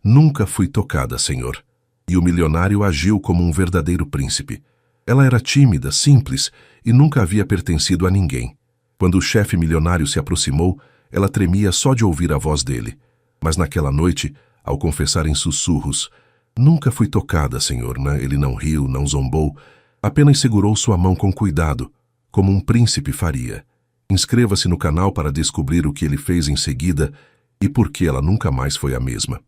Nunca fui tocada, senhor. E o milionário agiu como um verdadeiro príncipe. Ela era tímida, simples e nunca havia pertencido a ninguém. Quando o chefe milionário se aproximou, ela tremia só de ouvir a voz dele. Mas naquela noite, ao confessar em sussurros, nunca fui tocada, senhor, né? Ele não riu, não zombou, apenas segurou sua mão com cuidado, como um príncipe faria. Inscreva-se no canal para descobrir o que ele fez em seguida e por que ela nunca mais foi a mesma.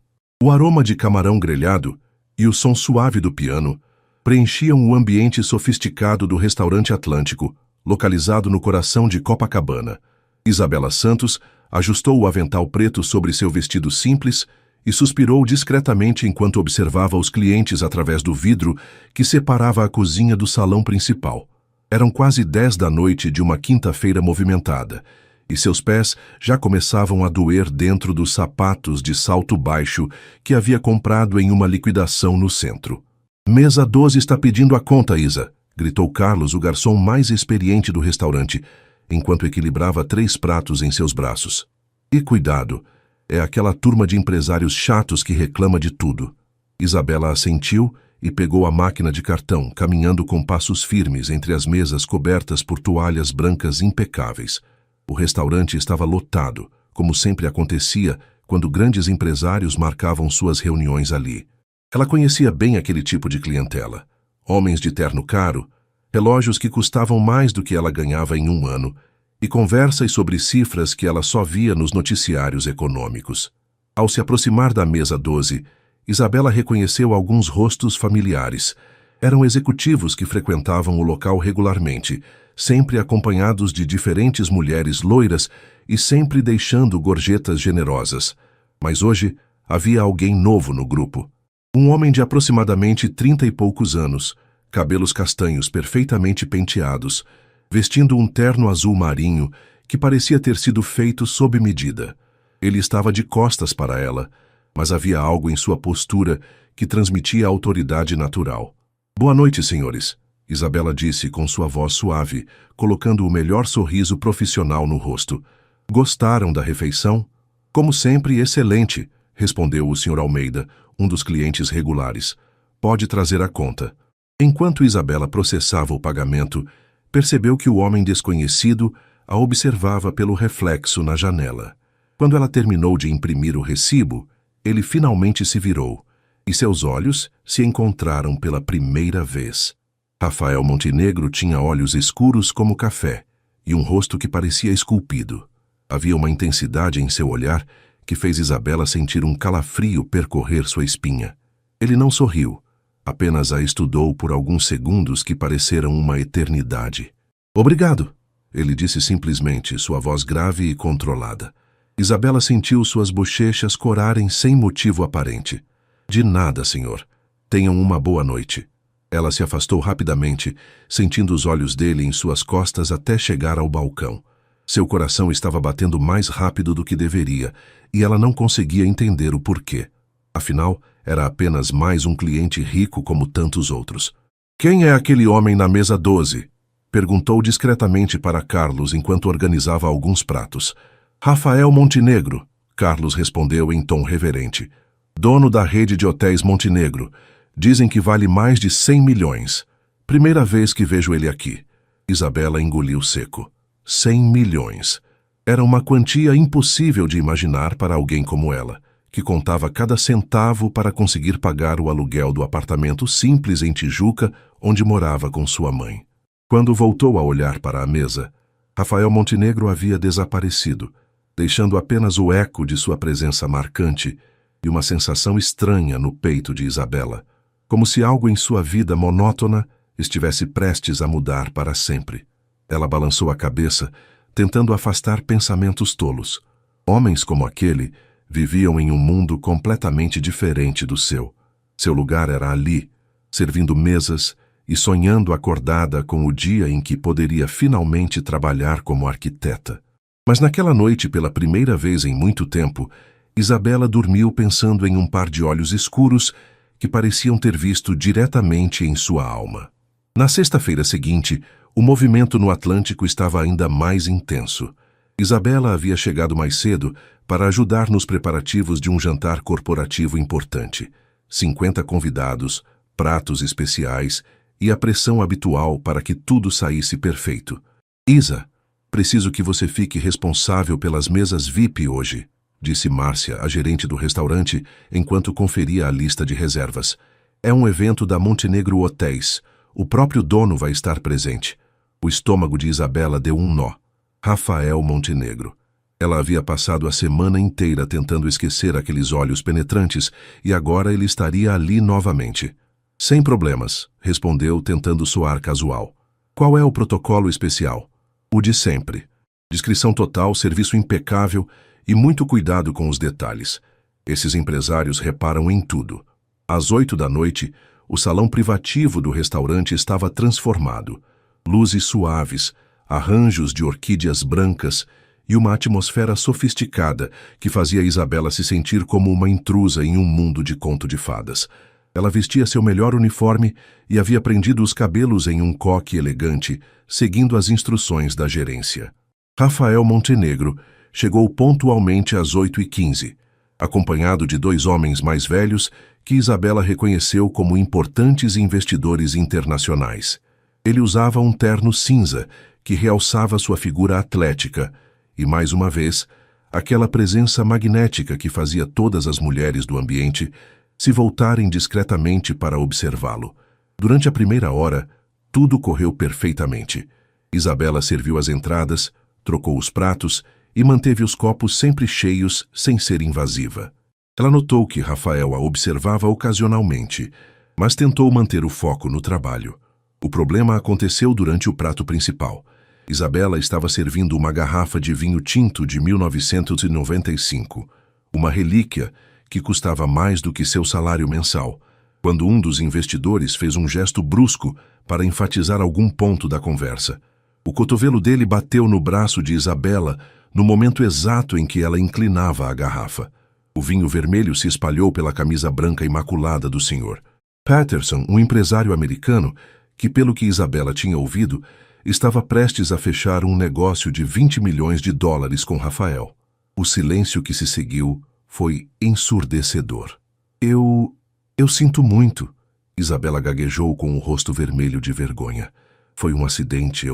O aroma de camarão grelhado e o som suave do piano preenchiam o ambiente sofisticado do restaurante Atlântico, localizado no coração de Copacabana. Isabela Santos ajustou o avental preto sobre seu vestido simples e suspirou discretamente enquanto observava os clientes através do vidro que separava a cozinha do salão principal. Eram quase 10 da noite de uma quinta-feira movimentada, e seus pés já começavam a doer dentro dos sapatos de salto baixo que havia comprado em uma liquidação no centro. "Mesa 12 está pedindo a conta, Isa", gritou Carlos, o garçom mais experiente do restaurante, enquanto equilibrava 3 pratos em seus braços. "E cuidado, é aquela turma de empresários chatos que reclama de tudo." Isabela assentiu e pegou a máquina de cartão, caminhando com passos firmes entre as mesas cobertas por toalhas brancas impecáveis. O restaurante estava lotado, como sempre acontecia quando grandes empresários marcavam suas reuniões ali. Ela conhecia bem aquele tipo de clientela. Homens de terno caro, relógios que custavam mais do que ela ganhava em um ano, e conversas sobre cifras que ela só via nos noticiários econômicos. Ao se aproximar da mesa 12, Isabela reconheceu alguns rostos familiares. Eram executivos que frequentavam o local regularmente, sempre acompanhados de diferentes mulheres loiras e sempre deixando gorjetas generosas. Mas hoje havia alguém novo no grupo. Um homem de aproximadamente 30 e poucos anos, cabelos castanhos perfeitamente penteados, vestindo um terno azul marinho que parecia ter sido feito sob medida. Ele estava de costas para ela, mas havia algo em sua postura que transmitia autoridade natural. "Boa noite, senhores", Isabela disse com sua voz suave, colocando o melhor sorriso profissional no rosto. "Gostaram da refeição?" "Como sempre, excelente", respondeu o Sr. Almeida, um dos clientes regulares. "Pode trazer a conta." Enquanto Isabela processava o pagamento, percebeu que o homem desconhecido a observava pelo reflexo na janela. Quando ela terminou de imprimir o recibo, ele finalmente se virou, e seus olhos se encontraram pela primeira vez. Rafael Montenegro tinha olhos escuros como café e um rosto que parecia esculpido. Havia uma intensidade em seu olhar que fez Isabela sentir um calafrio percorrer sua espinha. Ele não sorriu, apenas a estudou por alguns segundos que pareceram uma eternidade. "Obrigado", ele disse simplesmente, sua voz grave e controlada. Isabela sentiu suas bochechas corarem sem motivo aparente. "De nada, senhor. Tenham uma boa noite." Ela se afastou rapidamente, sentindo os olhos dele em suas costas até chegar ao balcão. Seu coração estava batendo mais rápido do que deveria, e ela não conseguia entender o porquê. Afinal, era apenas mais um cliente rico como tantos outros. "Quem é aquele homem na mesa 12? Perguntou discretamente para Carlos enquanto organizava alguns pratos. "Rafael Montenegro", Carlos respondeu em tom reverente. "Dono da rede de hotéis Montenegro. Dizem que vale mais de 100 milhões. Primeira vez que vejo ele aqui." Isabela engoliu seco. 100 milhões. Era uma quantia impossível de imaginar para alguém como ela, que contava cada centavo para conseguir pagar o aluguel do apartamento simples em Tijuca, onde morava com sua mãe. Quando voltou a olhar para a mesa, Rafael Montenegro havia desaparecido, deixando apenas o eco de sua presença marcante e uma sensação estranha no peito de Isabela, como se algo em sua vida monótona estivesse prestes a mudar para sempre. Ela balançou a cabeça, tentando afastar pensamentos tolos. Homens como aquele viviam em um mundo completamente diferente do seu. Seu lugar era ali, servindo mesas e sonhando acordada com o dia em que poderia finalmente trabalhar como arquiteta. Mas naquela noite, pela primeira vez em muito tempo, Isabela dormiu pensando em um par de olhos escuros que pareciam ter visto diretamente em sua alma. Na sexta-feira seguinte, o movimento no Atlântico estava ainda mais intenso. Isabela havia chegado mais cedo para ajudar nos preparativos de um jantar corporativo importante. 50 convidados, pratos especiais e a pressão habitual para que tudo saísse perfeito. Isa, preciso que você fique responsável pelas mesas VIP hoje, disse Márcia, a gerente do restaurante, enquanto conferia a lista de reservas. É um evento da Montenegro Hotéis. O próprio dono vai estar presente. O estômago de Isabela deu um nó. Rafael Montenegro. Ela havia passado a semana inteira tentando esquecer aqueles olhos penetrantes e agora ele estaria ali novamente. Sem problemas, respondeu, tentando soar casual. Qual é o protocolo especial? O de sempre. Discrição total, serviço impecável e muito cuidado com os detalhes. Esses empresários reparam em tudo. Às 8 da noite, o salão privativo do restaurante estava transformado. Luzes suaves, arranjos de orquídeas brancas e uma atmosfera sofisticada que fazia Isabela se sentir como uma intrusa em um mundo de conto de fadas. Ela vestia seu melhor uniforme e havia prendido os cabelos em um coque elegante, seguindo as instruções da gerência. Rafael Montenegro chegou pontualmente às 8h15, acompanhado de 2 homens mais velhos que Isabela reconheceu como importantes investidores internacionais. Ele usava um terno cinza que realçava sua figura atlética e, mais uma vez, aquela presença magnética que fazia todas as mulheres do ambiente se voltarem discretamente para observá-lo. Durante a primeira hora, tudo correu perfeitamente. Isabela serviu as entradas, trocou os pratos e manteve os copos sempre cheios sem ser invasiva. Ela notou que Rafael a observava ocasionalmente, mas tentou manter o foco no trabalho. O problema aconteceu durante o prato principal. Isabela estava servindo uma garrafa de vinho tinto de 1995, uma relíquia que custava mais do que seu salário mensal, quando um dos investidores fez um gesto brusco para enfatizar algum ponto da conversa. O cotovelo dele bateu no braço de Isabela no momento exato em que ela inclinava a garrafa. O vinho vermelho se espalhou pela camisa branca imaculada do senhor. Patterson, um empresário americano, que pelo que Isabela tinha ouvido, estava prestes a fechar um negócio de 20 milhões de dólares com Rafael. O silêncio que se seguiu foi ensurdecedor. Eu sinto muito, Isabela gaguejou com o rosto vermelho de vergonha. Foi um acidente,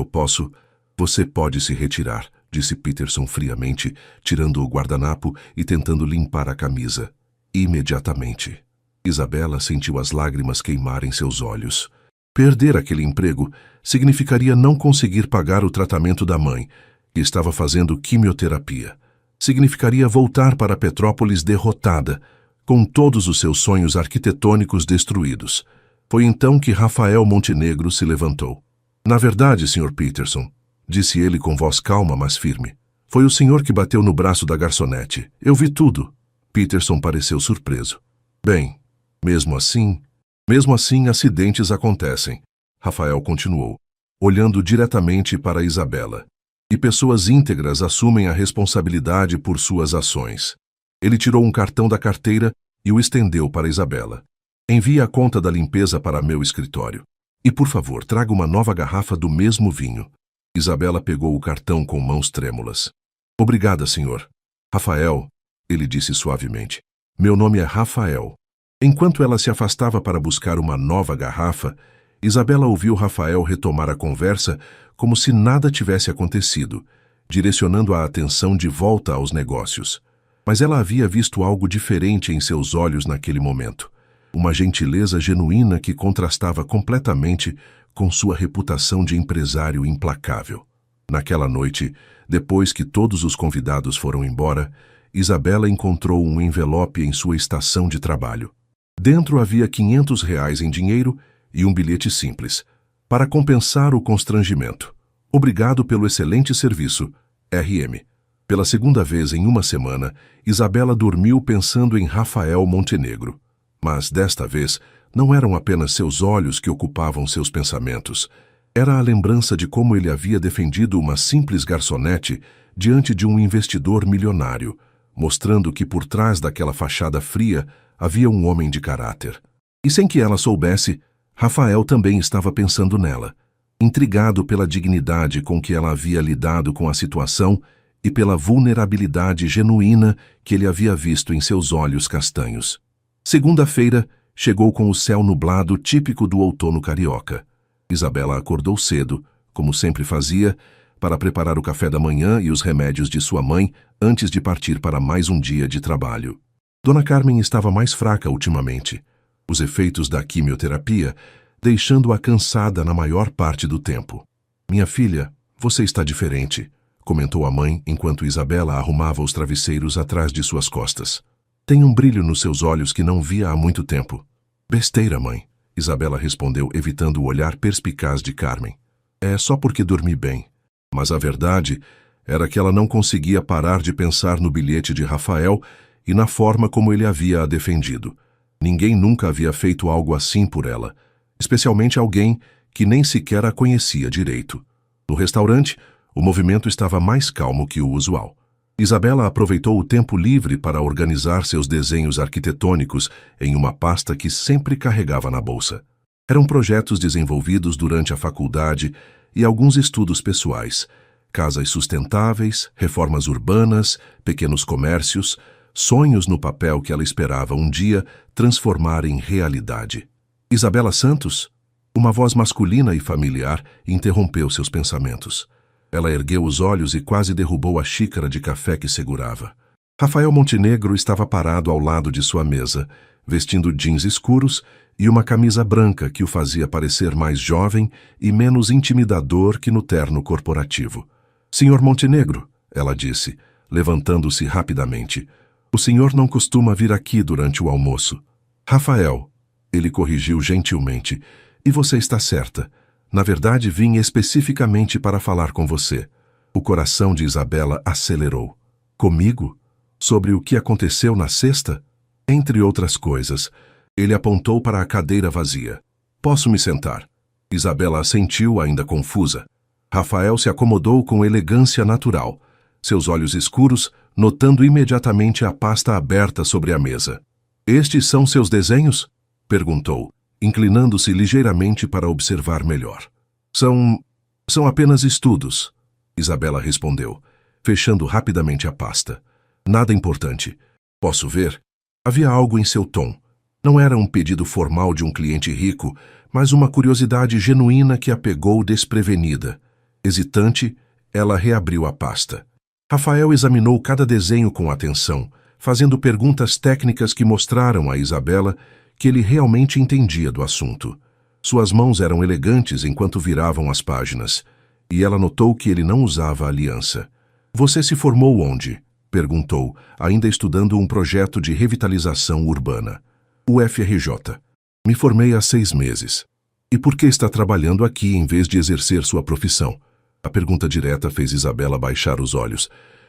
Você pode se retirar, disse Peterson friamente, tirando o guardanapo e tentando limpar a camisa. Imediatamente. Isabela sentiu as lágrimas queimarem seus olhos. Perder aquele emprego significaria não conseguir pagar o tratamento da mãe, que estava fazendo quimioterapia. Significaria voltar para Petrópolis derrotada, com todos os seus sonhos arquitetônicos destruídos. Foi então que Rafael Montenegro se levantou. Na verdade, Sr. Peterson, disse ele com voz calma, mas firme, foi o senhor que bateu no braço da garçonete. Eu vi tudo. Peterson pareceu surpreso. Bem, mesmo assim, acidentes acontecem. Rafael continuou, olhando diretamente para Isabela. E pessoas íntegras assumem a responsabilidade por suas ações. Ele tirou um cartão da carteira e o estendeu para Isabela. Envie a conta da limpeza para meu escritório. E, por favor, traga uma nova garrafa do mesmo vinho. Isabela pegou o cartão com mãos trêmulas. Obrigada, senhor. Rafael, ele disse suavemente. Meu nome é Rafael. Enquanto ela se afastava para buscar uma nova garrafa, Isabela ouviu Rafael retomar a conversa como se nada tivesse acontecido, direcionando a atenção de volta aos negócios. Mas ela havia visto algo diferente em seus olhos naquele momento. Uma gentileza genuína que contrastava completamente com sua reputação de empresário implacável. Naquela noite, depois que todos os convidados foram embora, Isabela encontrou um envelope em sua estação de trabalho. Dentro havia R$ 500 em dinheiro e um bilhete simples, para compensar o constrangimento. Obrigado pelo excelente serviço, RM. Pela segunda vez em uma semana, Isabela dormiu pensando em Rafael Montenegro. Mas, desta vez, não eram apenas seus olhos que ocupavam seus pensamentos. Era a lembrança de como ele havia defendido uma simples garçonete diante de um investidor milionário, mostrando que por trás daquela fachada fria havia um homem de caráter. E sem que ela soubesse, Rafael também estava pensando nela, intrigado pela dignidade com que ela havia lidado com a situação e pela vulnerabilidade genuína que ele havia visto em seus olhos castanhos. Segunda-feira chegou com o céu nublado típico do outono carioca. Isabela acordou cedo, como sempre fazia, para preparar o café da manhã e os remédios de sua mãe antes de partir para mais um dia de trabalho. Dona Carmen estava mais fraca ultimamente, os efeitos da quimioterapia deixando-a cansada na maior parte do tempo. "Minha filha, você está diferente", comentou a mãe enquanto Isabela arrumava os travesseiros atrás de suas costas. "Tem um brilho nos seus olhos que não via há muito tempo." "Besteira, mãe", Isabela respondeu, evitando o olhar perspicaz de Carmen. "É só porque dormi bem." Mas a verdade era que ela não conseguia parar de pensar no bilhete de Rafael e na forma como ele havia a defendido. Ninguém nunca havia feito algo assim por ela, especialmente alguém que nem sequer a conhecia direito. No restaurante, o movimento estava mais calmo que o usual. Isabela aproveitou o tempo livre para organizar seus desenhos arquitetônicos em uma pasta que sempre carregava na bolsa. Eram projetos desenvolvidos durante a faculdade e alguns estudos pessoais: casas sustentáveis, reformas urbanas, pequenos comércios, sonhos no papel que ela esperava um dia transformar em realidade. "Isabela Santos?" Uma voz masculina e familiar interrompeu seus pensamentos. Ela ergueu os olhos e quase derrubou a xícara de café que segurava. Rafael Montenegro estava parado ao lado de sua mesa, vestindo jeans escuros e uma camisa branca que o fazia parecer mais jovem e menos intimidador que no terno corporativo. "Senhor Montenegro", ela disse, levantando-se rapidamente, "o senhor não costuma vir aqui durante o almoço." "Rafael", ele corrigiu gentilmente, "e você está certa. Na verdade, vim especificamente para falar com você." O coração de Isabela acelerou. "Comigo? Sobre o que aconteceu na sexta?" "Entre outras coisas." Ele apontou para a cadeira vazia. "Posso me sentar?" Isabela assentiu, ainda confusa. Rafael se acomodou com elegância natural, seus olhos escuros notando imediatamente a pasta aberta sobre a mesa. "Estes são seus desenhos?" perguntou, inclinando-se ligeiramente para observar melhor. São apenas estudos", Isabela respondeu, fechando rapidamente a pasta. "Nada importante." "Posso ver?" Havia algo em seu tom. Não era um pedido formal de um cliente rico, mas uma curiosidade genuína que a pegou desprevenida. Hesitante, ela reabriu a pasta. Rafael examinou cada desenho com atenção, fazendo perguntas técnicas que mostraram a Isabela que ele realmente entendia do assunto. Suas mãos eram elegantes enquanto viravam as páginas, e ela notou que ele não usava aliança. "Você se formou onde?" perguntou, ainda estudando um projeto de revitalização urbana. "UFRJ. Me formei há 6 meses." "E por que está trabalhando aqui em vez de exercer sua profissão?" A pergunta direta fez Isabela baixar os olhos.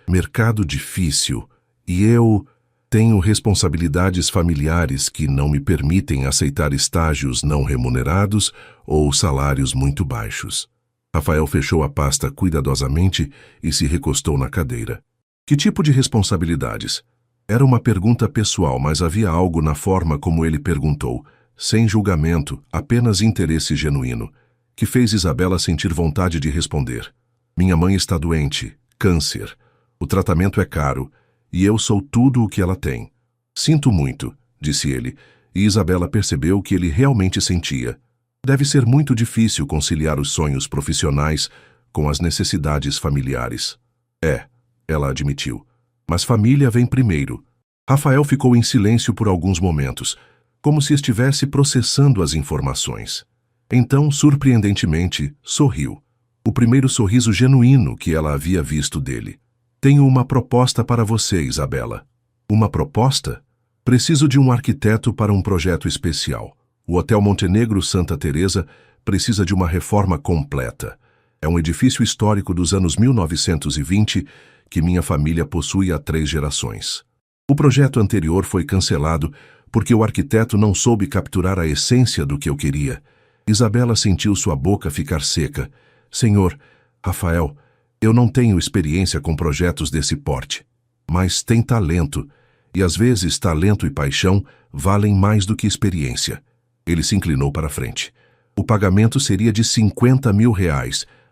"Mercado difícil, e eu tenho responsabilidades familiares que não me permitem aceitar estágios não remunerados ou salários muito baixos." Rafael fechou a pasta cuidadosamente e se recostou na cadeira. "Que tipo de responsabilidades?" Era uma pergunta pessoal, mas havia algo na forma como ele perguntou, sem julgamento, apenas interesse genuíno, que fez Isabela sentir vontade de responder. "Minha mãe está doente, câncer. O tratamento é caro, e eu sou tudo o que ela tem." "Sinto muito", disse ele, e Isabela percebeu que ele realmente sentia. Deve ser muito difícil conciliar os sonhos profissionais com as necessidades familiares. "É", ela admitiu, "mas família vem primeiro." Rafael ficou em silêncio por alguns momentos, como se estivesse processando as informações. Então, surpreendentemente, sorriu. O primeiro sorriso genuíno que ela havia visto dele. "Tenho uma proposta para você, Isabela." "Uma proposta?" "Preciso de um arquiteto para um projeto especial. O Hotel Montenegro Santa Teresa precisa de uma reforma completa. É um edifício histórico dos anos 1920 que minha família possui há 3 gerações. O projeto anterior foi cancelado porque o arquiteto não soube capturar a essência do que eu queria." Isabela sentiu sua boca ficar seca. "Senhor, Rafael, eu não tenho experiência com projetos desse porte, mas tem talento, e às vezes talento e paixão valem mais do que experiência." Ele se inclinou para a frente. "O pagamento seria de R$50 mil,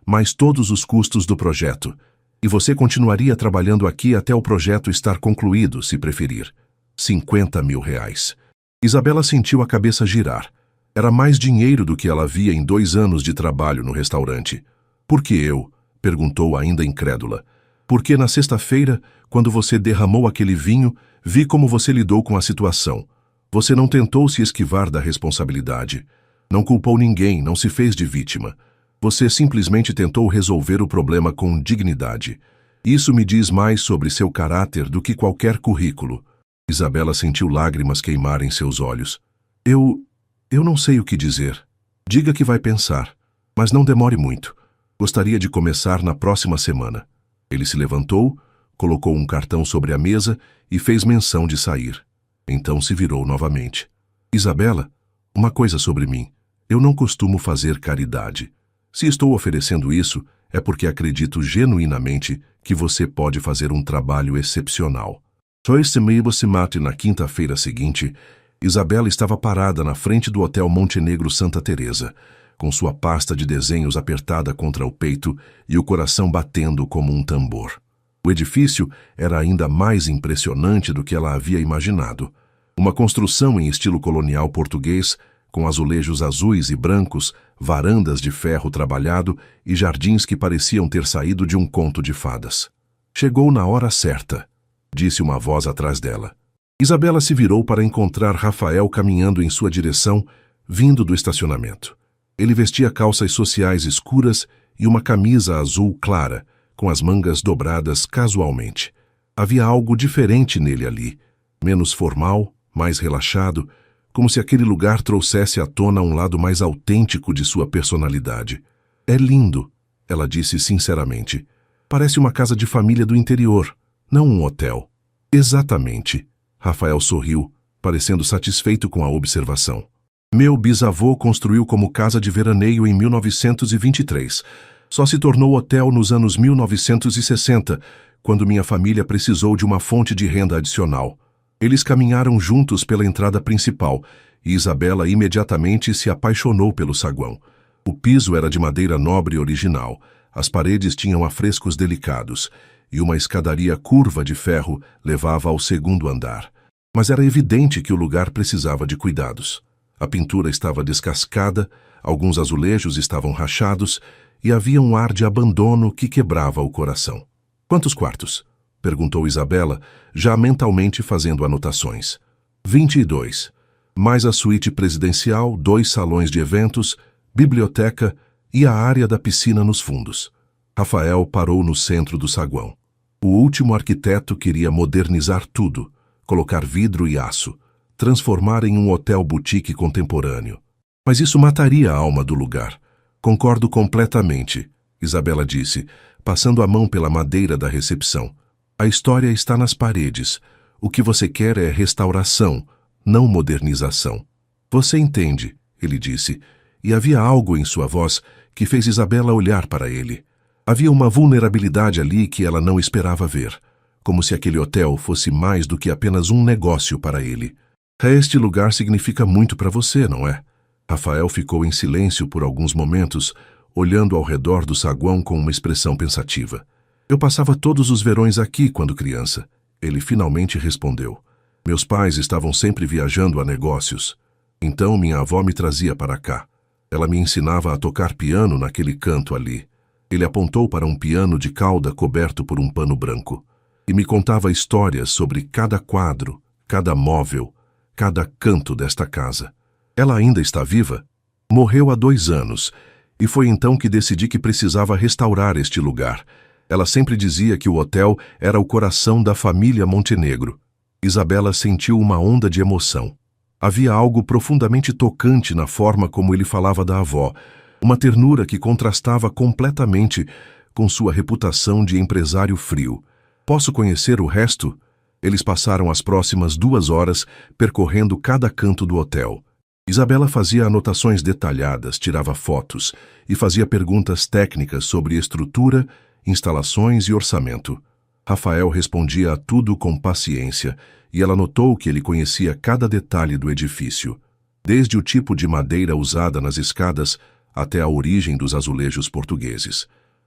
mais todos os custos do projeto." E você continuaria trabalhando aqui até o projeto estar concluído, se preferir. 50 mil reais. Isabela sentiu a cabeça girar. Era mais dinheiro do que ela havia em 2 anos de trabalho no restaurante. Por que eu? Perguntou ainda incrédula. Porque na sexta-feira, quando você derramou aquele vinho, vi como você lidou com a situação. Você não tentou se esquivar da responsabilidade. Não culpou ninguém, não se fez de vítima. Você simplesmente tentou resolver o problema com dignidade. Isso me diz mais sobre seu caráter do que qualquer currículo. Isabela sentiu lágrimas queimarem seus olhos. Eu não sei o que dizer. Diga que vai pensar, mas não demore muito. Gostaria de começar na próxima semana. Ele se levantou, colocou um cartão sobre a mesa e fez menção de sair. Então se virou novamente. Isabela, uma coisa sobre mim. Eu não costumo fazer caridade. Se estou oferecendo isso, é porque acredito genuinamente que você pode fazer um trabalho excepcional. Só esse meio se mate na quinta-feira seguinte, Isabela estava parada na frente do Hotel Montenegro Santa Teresa, com sua pasta de desenhos apertada contra o peito e o coração batendo como um tambor. O edifício era ainda mais impressionante do que ela havia imaginado. Uma construção em estilo colonial português, com azulejos azuis e brancos, varandas de ferro trabalhado e jardins que pareciam ter saído de um conto de fadas. Chegou na hora certa, disse uma voz atrás dela. Isabela se virou para encontrar Rafael caminhando em sua direção, vindo do estacionamento. Ele vestia calças sociais escuras e uma camisa azul clara, com as mangas dobradas casualmente. Havia algo diferente nele ali, menos formal, mais relaxado, como se aquele lugar trouxesse à tona um lado mais autêntico de sua personalidade. É lindo, ela disse sinceramente. Parece uma casa de família do interior, não um hotel. Exatamente. Rafael sorriu, parecendo satisfeito com a observação. Meu bisavô construiu como casa de veraneio em 1923. Só se tornou hotel nos anos 1960, quando minha família precisou de uma fonte de renda adicional. Eles caminharam juntos pela entrada principal e Isabela imediatamente se apaixonou pelo saguão. O piso era de madeira nobre original, as paredes tinham afrescos delicados e uma escadaria curva de ferro levava ao segundo andar. Mas era evidente que o lugar precisava de cuidados. A pintura estava descascada, alguns azulejos estavam rachados e havia um ar de abandono que quebrava o coração. Quantos quartos? Perguntou Isabela, já mentalmente fazendo anotações. 22. Mais a suíte presidencial, 2 salões de eventos, biblioteca e a área da piscina nos fundos. Rafael parou no centro do saguão. O último arquiteto queria modernizar tudo, colocar vidro e aço, transformar em um hotel boutique contemporâneo. Mas isso mataria a alma do lugar. Concordo completamente, Isabela disse, passando a mão pela madeira da recepção. A história está nas paredes. O que você quer é restauração, não modernização. Você entende, ele disse, e havia algo em sua voz que fez Isabela olhar para ele. Havia uma vulnerabilidade ali que ela não esperava ver, como se aquele hotel fosse mais do que apenas um negócio para ele. Este lugar significa muito para você, não é? Rafael ficou em silêncio por alguns momentos, olhando ao redor do saguão com uma expressão pensativa. Eu passava todos os verões aqui quando criança. Ele finalmente respondeu. Meus pais estavam sempre viajando a negócios. Então minha avó me trazia para cá. Ela me ensinava a tocar piano naquele canto ali. Ele apontou para um piano de cauda coberto por um pano branco. E me contava histórias sobre cada quadro, cada móvel, cada canto desta casa. Ela ainda está viva? Morreu há 2 anos, e foi então que decidi que precisava restaurar este lugar. Ela sempre dizia que o hotel era o coração da família Montenegro. Isabela sentiu uma onda de emoção. Havia algo profundamente tocante na forma como ele falava da avó, uma ternura que contrastava completamente com sua reputação de empresário frio. Posso conhecer o resto? Eles passaram as próximas 2 horas percorrendo cada canto do hotel. Isabela fazia anotações detalhadas, tirava fotos e fazia perguntas técnicas sobre estrutura, instalações e orçamento. Rafael respondia a tudo com paciência e ela notou que ele conhecia cada detalhe do edifício, desde o tipo de madeira usada nas escadas até a origem dos azulejos portugueses.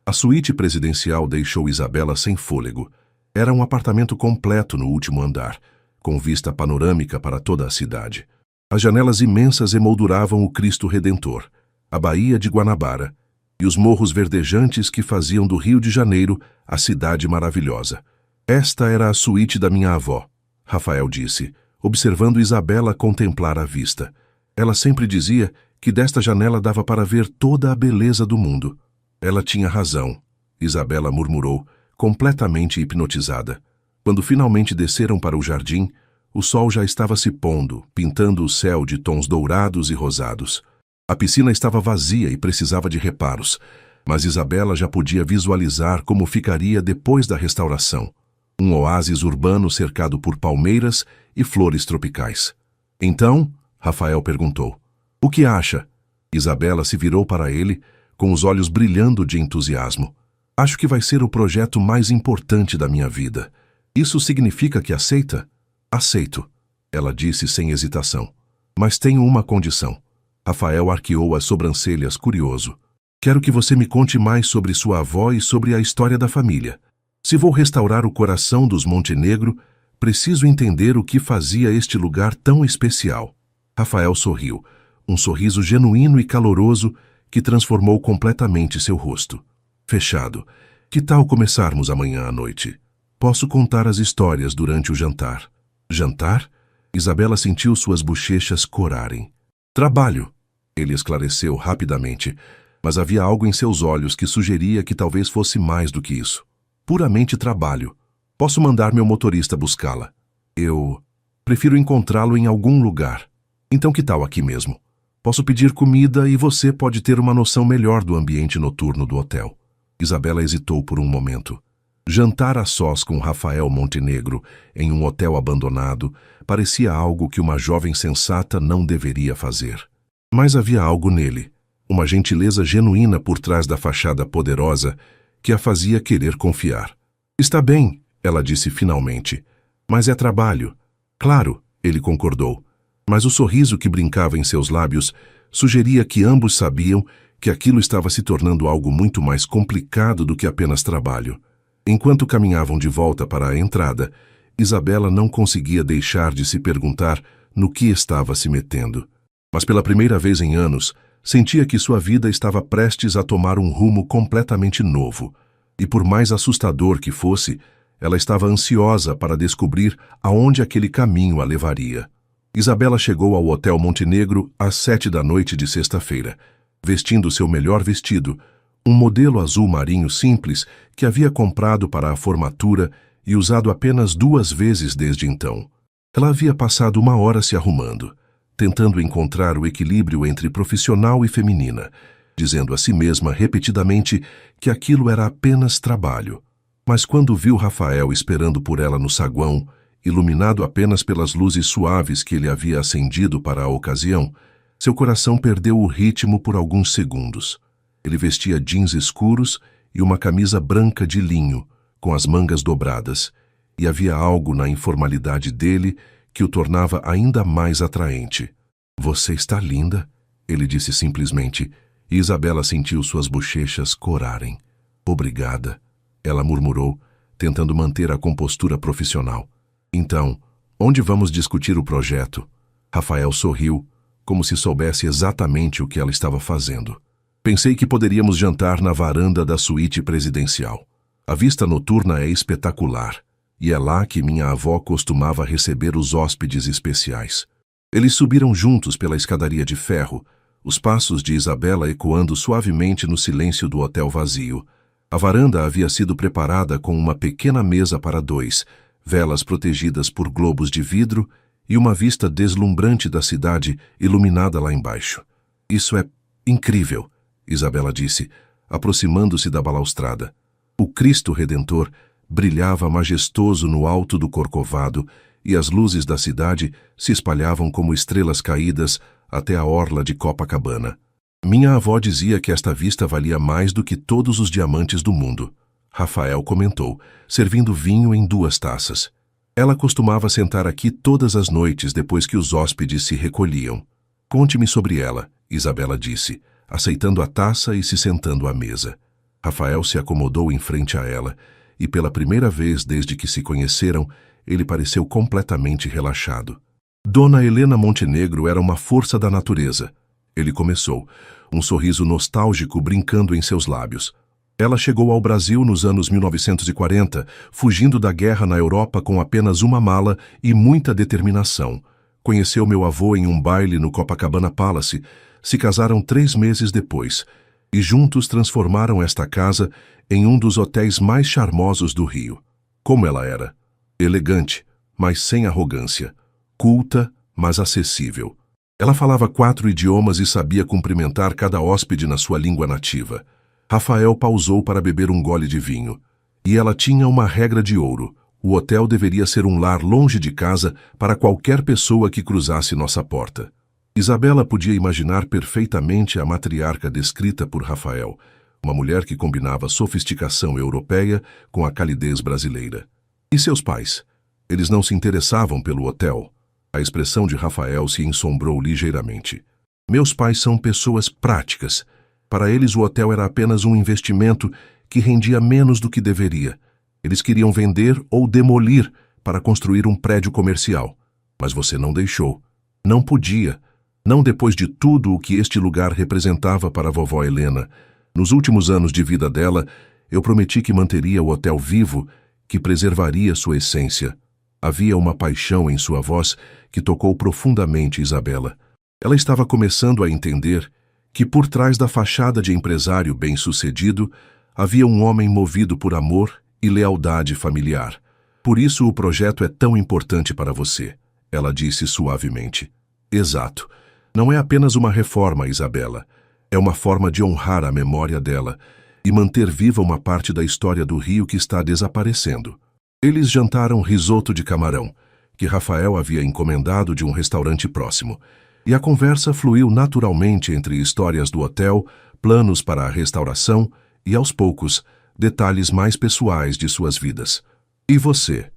A suíte presidencial deixou Isabela sem fôlego. Era um apartamento completo no último andar, com vista panorâmica para toda a cidade. As janelas imensas emolduravam o Cristo Redentor, a Baía de Guanabara e os morros verdejantes que faziam do Rio de Janeiro a cidade maravilhosa. Esta era a suíte da minha avó, Rafael disse, observando Isabela contemplar a vista. Ela sempre dizia que desta janela dava para ver toda a beleza do mundo. Ela tinha razão, Isabela murmurou, completamente hipnotizada. Quando finalmente desceram para o jardim, o sol já estava se pondo, pintando o céu de tons dourados e rosados. A piscina estava vazia e precisava de reparos, mas Isabela já podia visualizar como ficaria depois da restauração. Um oásis urbano cercado por palmeiras e flores tropicais. Então, Rafael perguntou, "O que acha?" Isabela se virou para ele, com os olhos brilhando de entusiasmo. "Acho que vai ser o projeto mais importante da minha vida. Isso significa que aceita?" "Aceito", ela disse sem hesitação. "Mas tenho uma condição." Rafael arqueou as sobrancelhas, curioso. "Quero que você me conte mais sobre sua avó e sobre a história da família. Se vou restaurar o coração dos Montenegro, preciso entender o que fazia este lugar tão especial." Rafael sorriu, um sorriso genuíno e caloroso que transformou completamente seu rosto. "Fechado. Que tal começarmos amanhã à noite? Posso contar as histórias durante o jantar." "Jantar?" Isabela sentiu suas bochechas corarem. "Trabalho", ele esclareceu rapidamente, mas havia algo em seus olhos que sugeria que talvez fosse mais do que isso. "Puramente trabalho. Posso mandar meu motorista buscá-la." "Eu prefiro encontrá-lo em algum lugar." "Então que tal aqui mesmo? Posso pedir comida e você pode ter uma noção melhor do ambiente noturno do hotel." Isabela hesitou por um momento. Jantar a sós com Rafael Montenegro em um hotel abandonado parecia algo que uma jovem sensata não deveria fazer. Mas havia algo nele, uma gentileza genuína por trás da fachada poderosa que a fazia querer confiar. "Está bem", ela disse finalmente, "mas é trabalho." "Claro", ele concordou, mas o sorriso que brincava em seus lábios sugeria que ambos sabiam que aquilo estava se tornando algo muito mais complicado do que apenas trabalho. Enquanto caminhavam de volta para a entrada, Isabela não conseguia deixar de se perguntar no que estava se metendo. Mas pela primeira vez em anos, sentia que sua vida estava prestes a tomar um rumo completamente novo. E por mais assustador que fosse, ela estava ansiosa para descobrir aonde aquele caminho a levaria. Isabela chegou ao Hotel Montenegro às 7 da noite de sexta-feira, vestindo seu melhor vestido, um modelo azul marinho simples que havia comprado para a formatura e usado apenas 2 vezes desde então. Ela havia passado 1 hora se arrumando, tentando encontrar o equilíbrio entre profissional e feminina, dizendo a si mesma repetidamente que aquilo era apenas trabalho. Mas quando viu Rafael esperando por ela no saguão, iluminado apenas pelas luzes suaves que ele havia acendido para a ocasião, seu coração perdeu o ritmo por alguns segundos. Ele vestia jeans escuros e uma camisa branca de linho, com as mangas dobradas, e havia algo na informalidade dele que o tornava ainda mais atraente. "Você está linda", ele disse simplesmente, e Isabela sentiu suas bochechas corarem. "Obrigada", ela murmurou, tentando manter a compostura profissional. "Então, onde vamos discutir o projeto?" Rafael sorriu, como se soubesse exatamente o que ela estava fazendo. "Pensei que poderíamos jantar na varanda da suíte presidencial. A vista noturna é espetacular, e é lá que minha avó costumava receber os hóspedes especiais." Eles subiram juntos pela escadaria de ferro, os passos de Isabela ecoando suavemente no silêncio do hotel vazio. A varanda havia sido preparada com uma pequena mesa para 2, velas protegidas por globos de vidro e uma vista deslumbrante da cidade iluminada lá embaixo. "Isso é incrível", Isabela disse, aproximando-se da balaustrada. O Cristo Redentor brilhava majestoso no alto do Corcovado e as luzes da cidade se espalhavam como estrelas caídas até a orla de Copacabana. "Minha avó dizia que esta vista valia mais do que todos os diamantes do mundo", Rafael comentou, servindo vinho em 2 taças. "Ela costumava sentar aqui todas as noites depois que os hóspedes se recolhiam." "Conte-me sobre ela", Isabela disse, aceitando a taça e se sentando à mesa. Rafael se acomodou em frente a ela, e pela primeira vez desde que se conheceram, ele pareceu completamente relaxado. Dona Helena Montenegro era uma força da natureza. Ele começou, um sorriso nostálgico brincando em seus lábios. Ela chegou ao Brasil nos anos 1940, fugindo da guerra na Europa com apenas uma mala e muita determinação. Conheceu meu avô em um baile no Copacabana Palace, se casaram 3 meses depois, e juntos transformaram esta casa em um dos hotéis mais charmosos do Rio. Como ela era? Elegante, mas sem arrogância. Culta, mas acessível. Ela falava 4 idiomas e sabia cumprimentar cada hóspede na sua língua nativa. Rafael pausou para beber um gole de vinho. E ela tinha uma regra de ouro. O hotel deveria ser um lar longe de casa para qualquer pessoa que cruzasse nossa porta. Isabela podia imaginar perfeitamente a matriarca descrita por Rafael, uma mulher que combinava sofisticação europeia com a calidez brasileira. E seus pais? Eles não se interessavam pelo hotel? A expressão de Rafael se ensombrou ligeiramente. Meus pais são pessoas práticas. Para eles o hotel era apenas um investimento que rendia menos do que deveria. Eles queriam vender ou demolir para construir um prédio comercial. Mas você não deixou. Não podia. Não depois de tudo o que este lugar representava para a vovó Helena. Nos últimos anos de vida dela, eu prometi que manteria o hotel vivo, que preservaria sua essência. Havia uma paixão em sua voz que tocou profundamente Isabela. Ela estava começando a entender que por trás da fachada de empresário bem-sucedido havia um homem movido por amor e lealdade familiar. Por isso o projeto é tão importante para você, ela disse suavemente. Exato. Não é apenas uma reforma, Isabela. É uma forma de honrar a memória dela e manter viva uma parte da história do Rio que está desaparecendo. Eles jantaram risoto de camarão, que Rafael havia encomendado de um restaurante próximo, e a conversa fluiu naturalmente entre histórias do hotel, planos para a restauração e, aos poucos, detalhes mais pessoais de suas vidas. E você?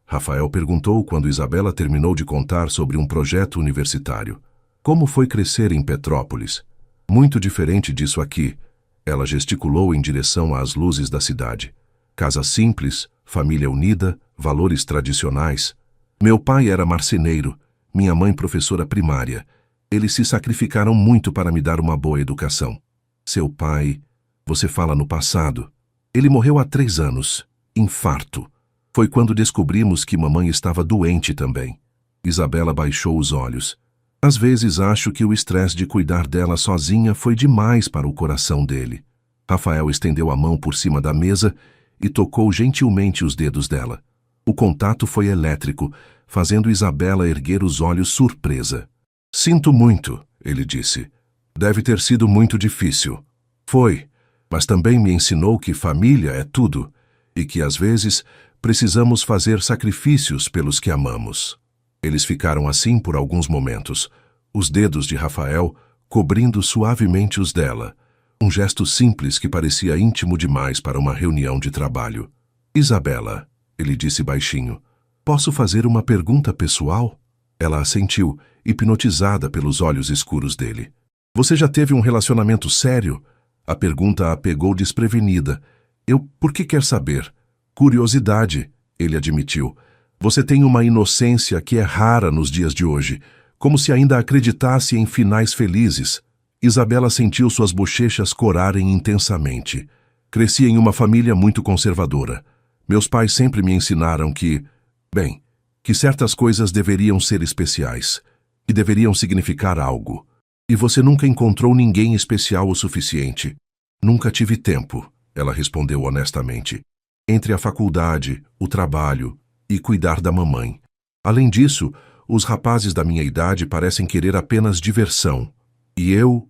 Rafael perguntou quando Isabela terminou de contar sobre um projeto universitário. Como foi crescer em Petrópolis? Muito diferente disso aqui. Ela gesticulou em direção às luzes da cidade. Casa simples, família unida, valores tradicionais. Meu pai era marceneiro, minha mãe professora primária. Eles se sacrificaram muito para me dar uma boa educação. Seu pai, você fala no passado. Ele morreu há 3 anos. Infarto. Foi quando descobrimos que mamãe estava doente também. Isabela baixou os olhos. Às vezes acho que o estresse de cuidar dela sozinha foi demais para o coração dele. Rafael estendeu a mão por cima da mesa e tocou gentilmente os dedos dela. O contato foi elétrico, fazendo Isabela erguer os olhos surpresa. Sinto muito, ele disse. Deve ter sido muito difícil. Foi, mas também me ensinou que família é tudo e que, às vezes, precisamos fazer sacrifícios pelos que amamos. Eles ficaram assim por alguns momentos, os dedos de Rafael cobrindo suavemente os dela, um gesto simples que parecia íntimo demais para uma reunião de trabalho. Isabela, ele disse baixinho, posso fazer uma pergunta pessoal? Ela assentiu, hipnotizada pelos olhos escuros dele. Você já teve um relacionamento sério? A pergunta a pegou desprevenida. Por que quer saber? Curiosidade, ele admitiu. Você tem uma inocência que é rara nos dias de hoje, como se ainda acreditasse em finais felizes. Isabela sentiu suas bochechas corarem intensamente. Cresci em uma família muito conservadora. Meus pais sempre me ensinaram que certas coisas deveriam ser especiais e deveriam significar algo. E você nunca encontrou ninguém especial o suficiente. Nunca tive tempo, ela respondeu honestamente. Entre a faculdade, o trabalho e cuidar da mamãe. Além disso, os rapazes da minha idade parecem querer apenas diversão. E eu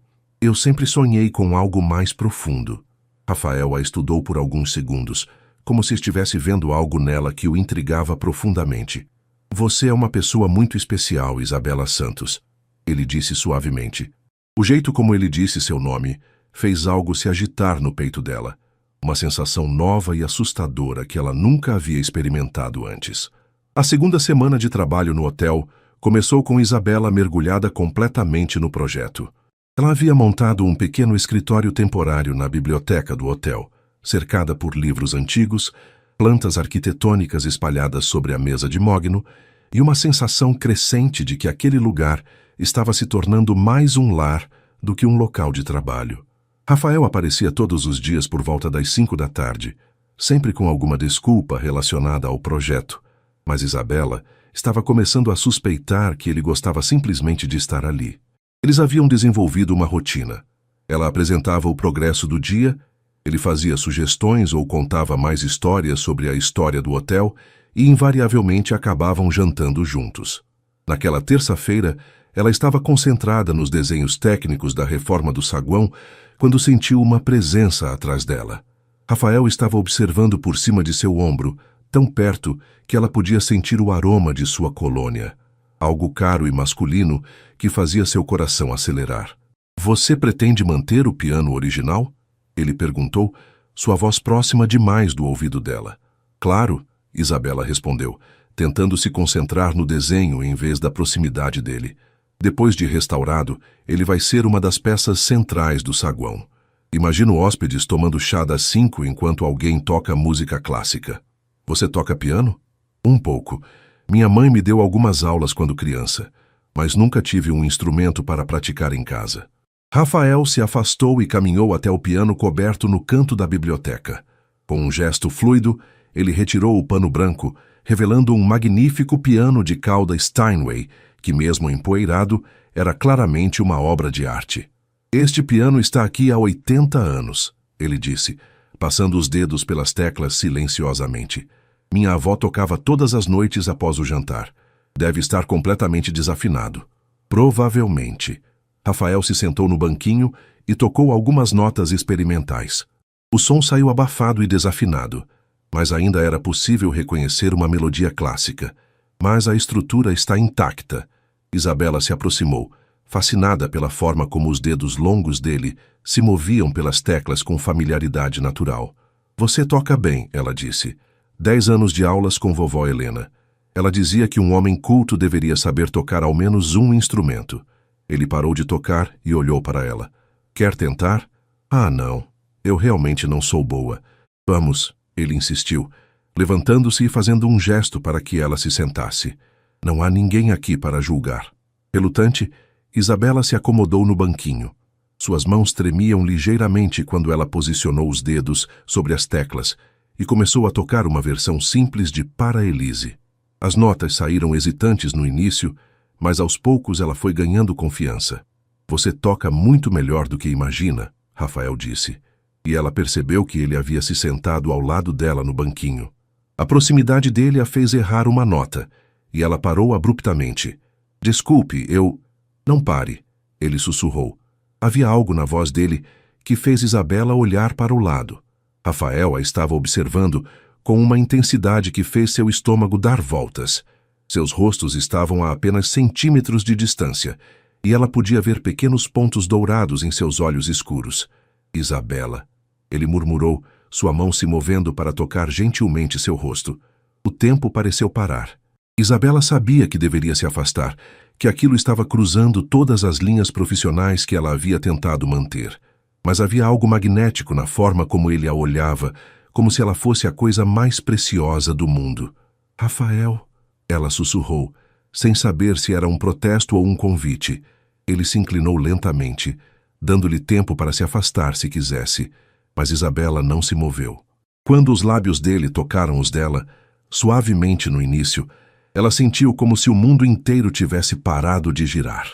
sempre sonhei com algo mais profundo. Rafael a estudou por alguns segundos, como se estivesse vendo algo nela que o intrigava profundamente. Você é uma pessoa muito especial, Isabela Santos, ele disse suavemente. O jeito como ele disse seu nome fez algo se agitar no peito dela. Uma sensação nova e assustadora que ela nunca havia experimentado antes. A segunda semana de trabalho no hotel começou com Isabela mergulhada completamente no projeto. Ela havia montado um pequeno escritório temporário na biblioteca do hotel, cercada por livros antigos, plantas arquitetônicas espalhadas sobre a mesa de mogno e uma sensação crescente de que aquele lugar estava se tornando mais um lar do que um local de trabalho. Rafael aparecia todos os dias por volta das 5 da tarde, sempre com alguma desculpa relacionada ao projeto, mas Isabela estava começando a suspeitar que ele gostava simplesmente de estar ali. Eles haviam desenvolvido uma rotina. Ela apresentava o progresso do dia, ele fazia sugestões ou contava mais histórias sobre a história do hotel e invariavelmente acabavam jantando juntos. Naquela terça-feira, ela estava concentrada nos desenhos técnicos da reforma do saguão quando sentiu uma presença atrás dela. Rafael estava observando por cima de seu ombro, tão perto que ela podia sentir o aroma de sua colônia. Algo caro e masculino que fazia seu coração acelerar. "Você pretende manter o piano original?" Ele perguntou, sua voz próxima demais do ouvido dela. "Claro", Isabela respondeu, tentando se concentrar no desenho em vez da proximidade dele. "Depois de restaurado, ele vai ser uma das peças centrais do saguão. Imagino hóspedes tomando chá das 5 enquanto alguém toca música clássica." "Você toca piano?" "Um pouco. Minha mãe me deu algumas aulas quando criança, mas nunca tive um instrumento para praticar em casa." Rafael se afastou e caminhou até o piano coberto no canto da biblioteca. Com um gesto fluido, ele retirou o pano branco, revelando um magnífico piano de cauda Steinway, que mesmo empoeirado, era claramente uma obra de arte. "Este piano está aqui há 80 anos, ele disse, passando os dedos pelas teclas silenciosamente. "Minha avó tocava todas as noites após o jantar. Deve estar completamente desafinado." "Provavelmente." Rafael se sentou no banquinho e tocou algumas notas experimentais. O som saiu abafado e desafinado, mas ainda era possível reconhecer uma melodia clássica. "Mas a estrutura está intacta." Isabela se aproximou, fascinada pela forma como os dedos longos dele se moviam pelas teclas com familiaridade natural. "Você toca bem", ela disse. 10 anos de aulas com vovó Helena. Ela dizia que um homem culto deveria saber tocar ao menos um instrumento. Ele parou de tocar e olhou para ela. "Quer tentar?" "Ah, não. Eu realmente não sou boa." "Vamos", ele insistiu, levantando-se e fazendo um gesto para que ela se sentasse. "Não há ninguém aqui para julgar." Relutante, Isabela se acomodou no banquinho. Suas mãos tremiam ligeiramente quando ela posicionou os dedos sobre as teclas e começou a tocar uma versão simples de Para Elise. As notas saíram hesitantes no início, mas aos poucos ela foi ganhando confiança. "Você toca muito melhor do que imagina", Rafael disse, e ela percebeu que ele havia se sentado ao lado dela no banquinho. A proximidade dele a fez errar uma nota, e ela parou abruptamente. "Desculpe, eu..." "Não pare", ele sussurrou. Havia algo na voz dele que fez Isabela olhar para o lado. Rafael a estava observando com uma intensidade que fez seu estômago dar voltas. Seus rostos estavam a apenas centímetros de distância, e ela podia ver pequenos pontos dourados em seus olhos escuros. "Isabela", ele murmurou, sua mão se movendo para tocar gentilmente seu rosto. O tempo pareceu parar. Isabela sabia que deveria se afastar, que aquilo estava cruzando todas as linhas profissionais que ela havia tentado manter. Mas havia algo magnético na forma como ele a olhava, como se ela fosse a coisa mais preciosa do mundo. "Rafael", ela sussurrou, sem saber se era um protesto ou um convite. Ele se inclinou lentamente, dando-lhe tempo para se afastar se quisesse, mas Isabela não se moveu. Quando os lábios dele tocaram os dela, suavemente no início, ela sentiu como se o mundo inteiro tivesse parado de girar.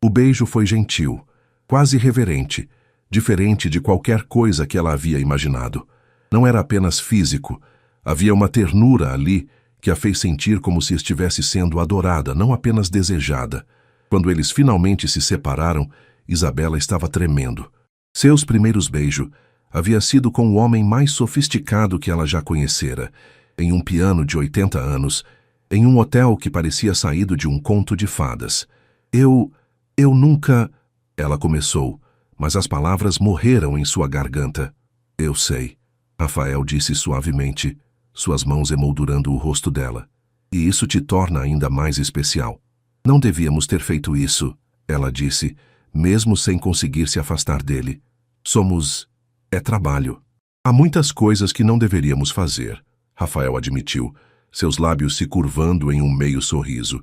O beijo foi gentil, quase reverente, diferente de qualquer coisa que ela havia imaginado. Não era apenas físico, havia uma ternura ali que a fez sentir como se estivesse sendo adorada, não apenas desejada. Quando eles finalmente se separaram, Isabela estava tremendo. Seus primeiros beijos havia sido com o homem mais sofisticado que ela já conhecera, em um piano de 80 anos, em um hotel que parecia saído de um conto de fadas. Eu nunca... Ela começou, mas as palavras morreram em sua garganta. "Eu sei", Rafael disse suavemente, suas mãos emoldurando o rosto dela. "E isso te torna ainda mais especial." "Não devíamos ter feito isso", ela disse, mesmo sem conseguir se afastar dele. É trabalho. Há muitas coisas que não deveríamos fazer, Rafael admitiu, seus lábios se curvando em um meio sorriso,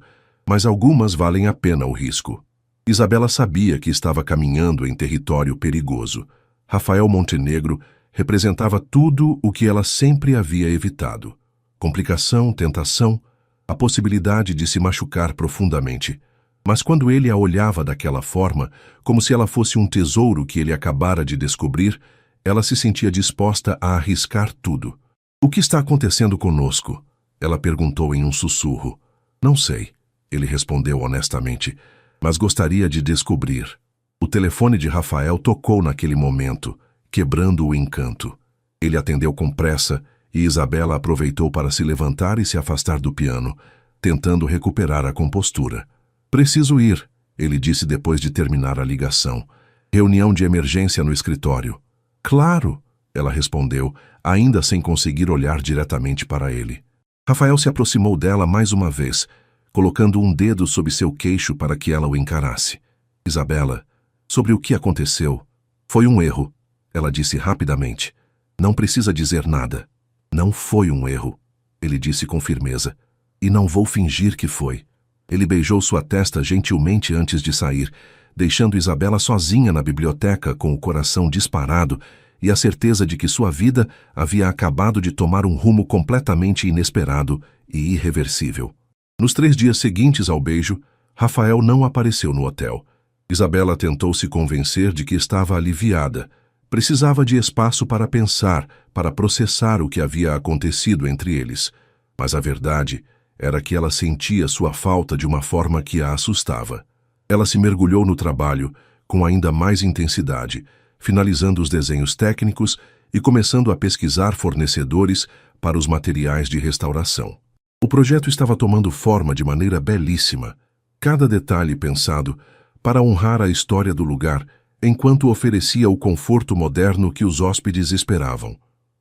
mas algumas valem a pena o risco. Isabela sabia que estava caminhando em território perigoso. Rafael Montenegro representava tudo o que ela sempre havia evitado. Complicação, tentação, a possibilidade de se machucar profundamente. Mas quando ele a olhava daquela forma, como se ela fosse um tesouro que ele acabara de descobrir, ela se sentia disposta a arriscar tudo. "O que está acontecendo conosco?" Ela perguntou em um sussurro. "Não sei", ele respondeu honestamente, "mas gostaria de descobrir." O telefone de Rafael tocou naquele momento, quebrando o encanto. Ele atendeu com pressa e Isabela aproveitou para se levantar e se afastar do piano, tentando recuperar a compostura. "Preciso ir", ele disse depois de terminar a ligação. "Reunião de emergência no escritório." "Claro", ela respondeu, ainda sem conseguir olhar diretamente para ele. Rafael se aproximou dela mais uma vez, colocando um dedo sob seu queixo para que ela o encarasse. "Isabela, sobre o que aconteceu, foi um erro", ela disse rapidamente. "Não precisa dizer nada." "Não foi um erro", ele disse com firmeza. "E não vou fingir que foi." Ele beijou sua testa gentilmente antes de sair, deixando Isabela sozinha na biblioteca com o coração disparado e a certeza de que sua vida havia acabado de tomar um rumo completamente inesperado e irreversível. Nos 3 dias seguintes ao beijo, Rafael não apareceu no hotel. Isabela tentou se convencer de que estava aliviada. Precisava de espaço para pensar, para processar o que havia acontecido entre eles. Mas a verdade era que ela sentia sua falta de uma forma que a assustava. Ela se mergulhou no trabalho com ainda mais intensidade, finalizando os desenhos técnicos e começando a pesquisar fornecedores para os materiais de restauração. O projeto estava tomando forma de maneira belíssima, cada detalhe pensado para honrar a história do lugar, enquanto oferecia o conforto moderno que os hóspedes esperavam.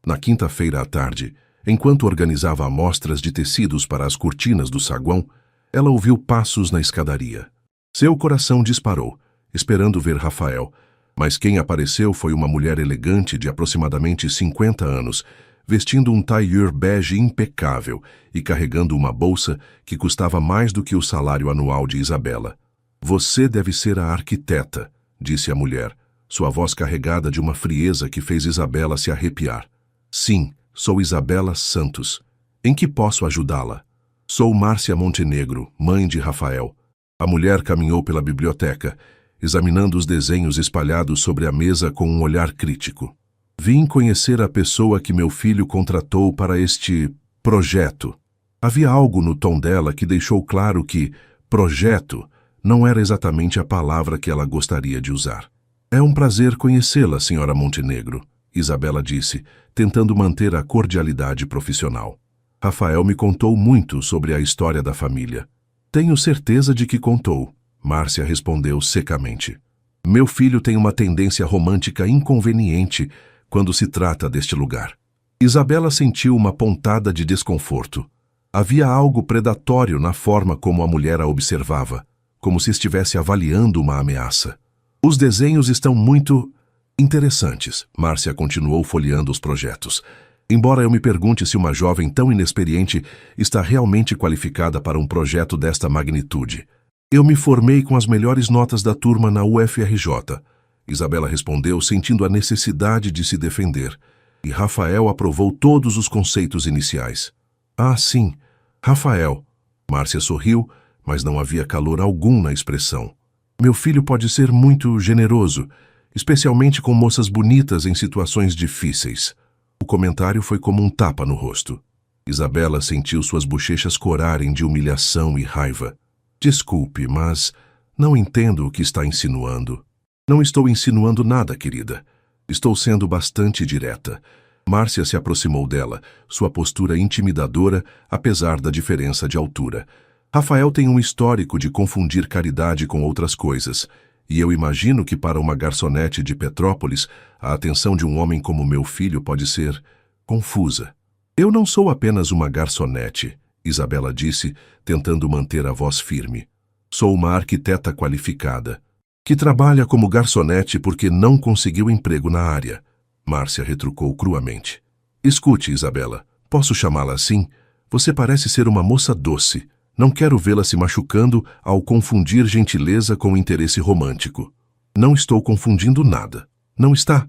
Na quinta-feira à tarde, enquanto organizava amostras de tecidos para as cortinas do saguão, ela ouviu passos na escadaria. Seu coração disparou, esperando ver Rafael, mas quem apareceu foi uma mulher elegante de aproximadamente 50 anos, vestindo um tailleur bege impecável e carregando uma bolsa que custava mais do que o salário anual de Isabela. "Você deve ser a arquiteta", disse a mulher, sua voz carregada de uma frieza que fez Isabela se arrepiar. "Sim, sou Isabela Santos. Em que posso ajudá-la?" "Sou Márcia Montenegro, mãe de Rafael." A mulher caminhou pela biblioteca, examinando os desenhos espalhados sobre a mesa com um olhar crítico. "Vim conhecer a pessoa que meu filho contratou para este projeto." Havia algo no tom dela que deixou claro que projeto não era exatamente a palavra que ela gostaria de usar. "É um prazer conhecê-la, senhora Montenegro", Isabela disse, tentando manter a cordialidade profissional. "Rafael me contou muito sobre a história da família." "Tenho certeza de que contou", Márcia respondeu secamente. "Meu filho tem uma tendência romântica inconveniente quando se trata deste lugar." Isabela sentiu uma pontada de desconforto. Havia algo predatório na forma como a mulher a observava, como se estivesse avaliando uma ameaça. "Os desenhos estão muito interessantes", Márcia continuou folheando os projetos. "Embora eu me pergunte se uma jovem tão inexperiente está realmente qualificada para um projeto desta magnitude. Eu me formei com as melhores notas da turma na UFRJ", Isabela respondeu, sentindo a necessidade de se defender. "E Rafael aprovou todos os conceitos iniciais." "Ah, sim, Rafael." Márcia sorriu, mas não havia calor algum na expressão. "Meu filho pode ser muito generoso, especialmente com moças bonitas em situações difíceis." O comentário foi como um tapa no rosto. Isabela sentiu suas bochechas corarem de humilhação e raiva. "Desculpe, mas não entendo o que está insinuando." "Não estou insinuando nada, querida. Estou sendo bastante direta." Márcia se aproximou dela, sua postura intimidadora, apesar da diferença de altura. "Rafael tem um histórico de confundir caridade com outras coisas, e eu imagino que para uma garçonete de Petrópolis, a atenção de um homem como meu filho pode ser confusa." "Eu não sou apenas uma garçonete", Isabela disse, tentando manter a voz firme. "Sou uma arquiteta qualificada." Que trabalha como garçonete porque não conseguiu emprego na área. Márcia retrucou cruamente. Escute, Isabela, posso chamá-la assim? Você parece ser uma moça doce. Não quero vê-la se machucando ao confundir gentileza com interesse romântico. Não estou confundindo nada. Não está?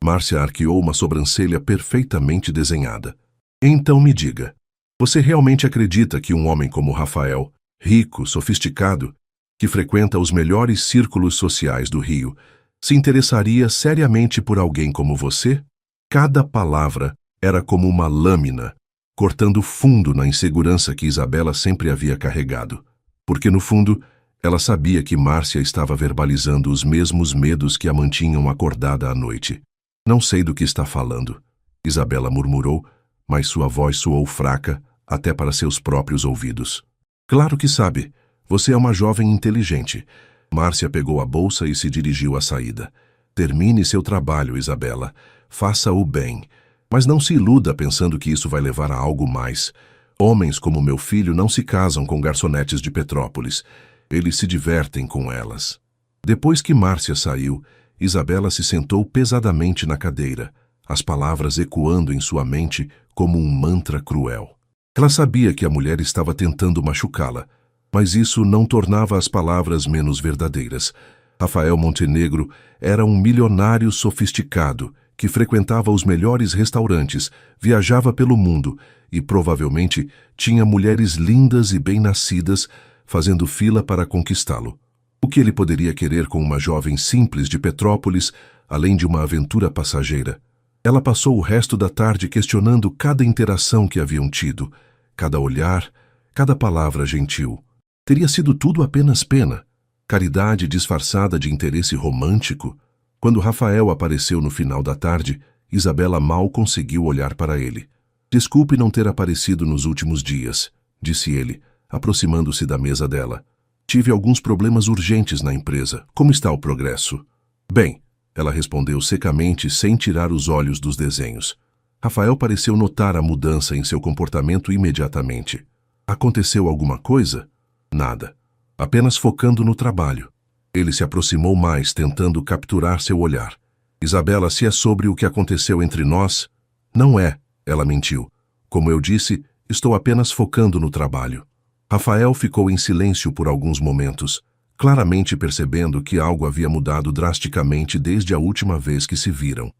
Márcia arqueou uma sobrancelha perfeitamente desenhada. Então me diga, você realmente acredita que um homem como Rafael, rico, sofisticado, que frequenta os melhores círculos sociais do Rio, se interessaria seriamente por alguém como você? Cada palavra era como uma lâmina, cortando fundo na insegurança que Isabela sempre havia carregado. Porque, no fundo, ela sabia que Márcia estava verbalizando os mesmos medos que a mantinham acordada à noite. Não sei do que está falando, Isabela murmurou, mas sua voz soou fraca, até para seus próprios ouvidos. Claro que sabe. Você é uma jovem inteligente. Márcia pegou a bolsa e se dirigiu à saída. Termine seu trabalho, Isabela. Faça-o bem. Mas não se iluda pensando que isso vai levar a algo mais. Homens como meu filho não se casam com garçonetes de Petrópolis. Eles se divertem com elas. Depois que Márcia saiu, Isabela se sentou pesadamente na cadeira, as palavras ecoando em sua mente como um mantra cruel. Ela sabia que a mulher estava tentando machucá-la, mas isso não tornava as palavras menos verdadeiras. Rafael Montenegro era um milionário sofisticado que frequentava os melhores restaurantes, viajava pelo mundo e provavelmente tinha mulheres lindas e bem-nascidas fazendo fila para conquistá-lo. O que ele poderia querer com uma jovem simples de Petrópolis, além de uma aventura passageira? Ela passou o resto da tarde questionando cada interação que haviam tido, cada olhar, cada palavra gentil. Teria sido tudo apenas pena, caridade disfarçada de interesse romântico? Quando Rafael apareceu no final da tarde, Isabela mal conseguiu olhar para ele. Desculpe não ter aparecido nos últimos dias, disse ele, aproximando-se da mesa dela. Tive alguns problemas urgentes na empresa. Como está o progresso? Bem, ela respondeu secamente, sem tirar os olhos dos desenhos. Rafael pareceu notar a mudança em seu comportamento imediatamente. Aconteceu alguma coisa? Nada. Apenas focando no trabalho. Ele se aproximou mais, tentando capturar seu olhar. Isabela, se é sobre o que aconteceu entre nós... Não é, ela mentiu. Como eu disse, estou apenas focando no trabalho. Rafael ficou em silêncio por alguns momentos, claramente percebendo que algo havia mudado drasticamente desde a última vez que se viram.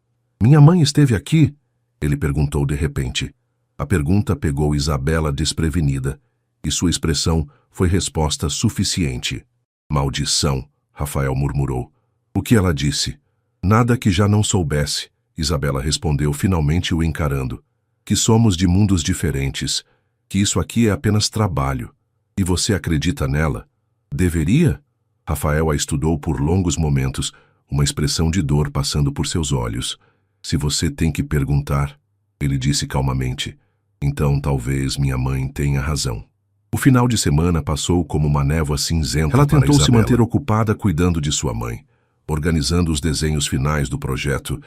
Minha mãe esteve aqui? Ele perguntou de repente. A pergunta pegou Isabela desprevenida, e sua expressão foi resposta suficiente. Maldição, Rafael murmurou. O que ela disse? Nada que já não soubesse, Isabela respondeu, finalmente o encarando. Que somos de mundos diferentes, que isso aqui é apenas trabalho. E você acredita nela? Deveria? Rafael a estudou por longos momentos, uma expressão de dor passando por seus olhos. Se você tem que perguntar, ele disse calmamente, então talvez minha mãe tenha razão. O final de semana passou como uma névoa cinzenta para Isabela. Ela tentou se manter ocupada cuidando de sua mãe, organizando os desenhos finais do projeto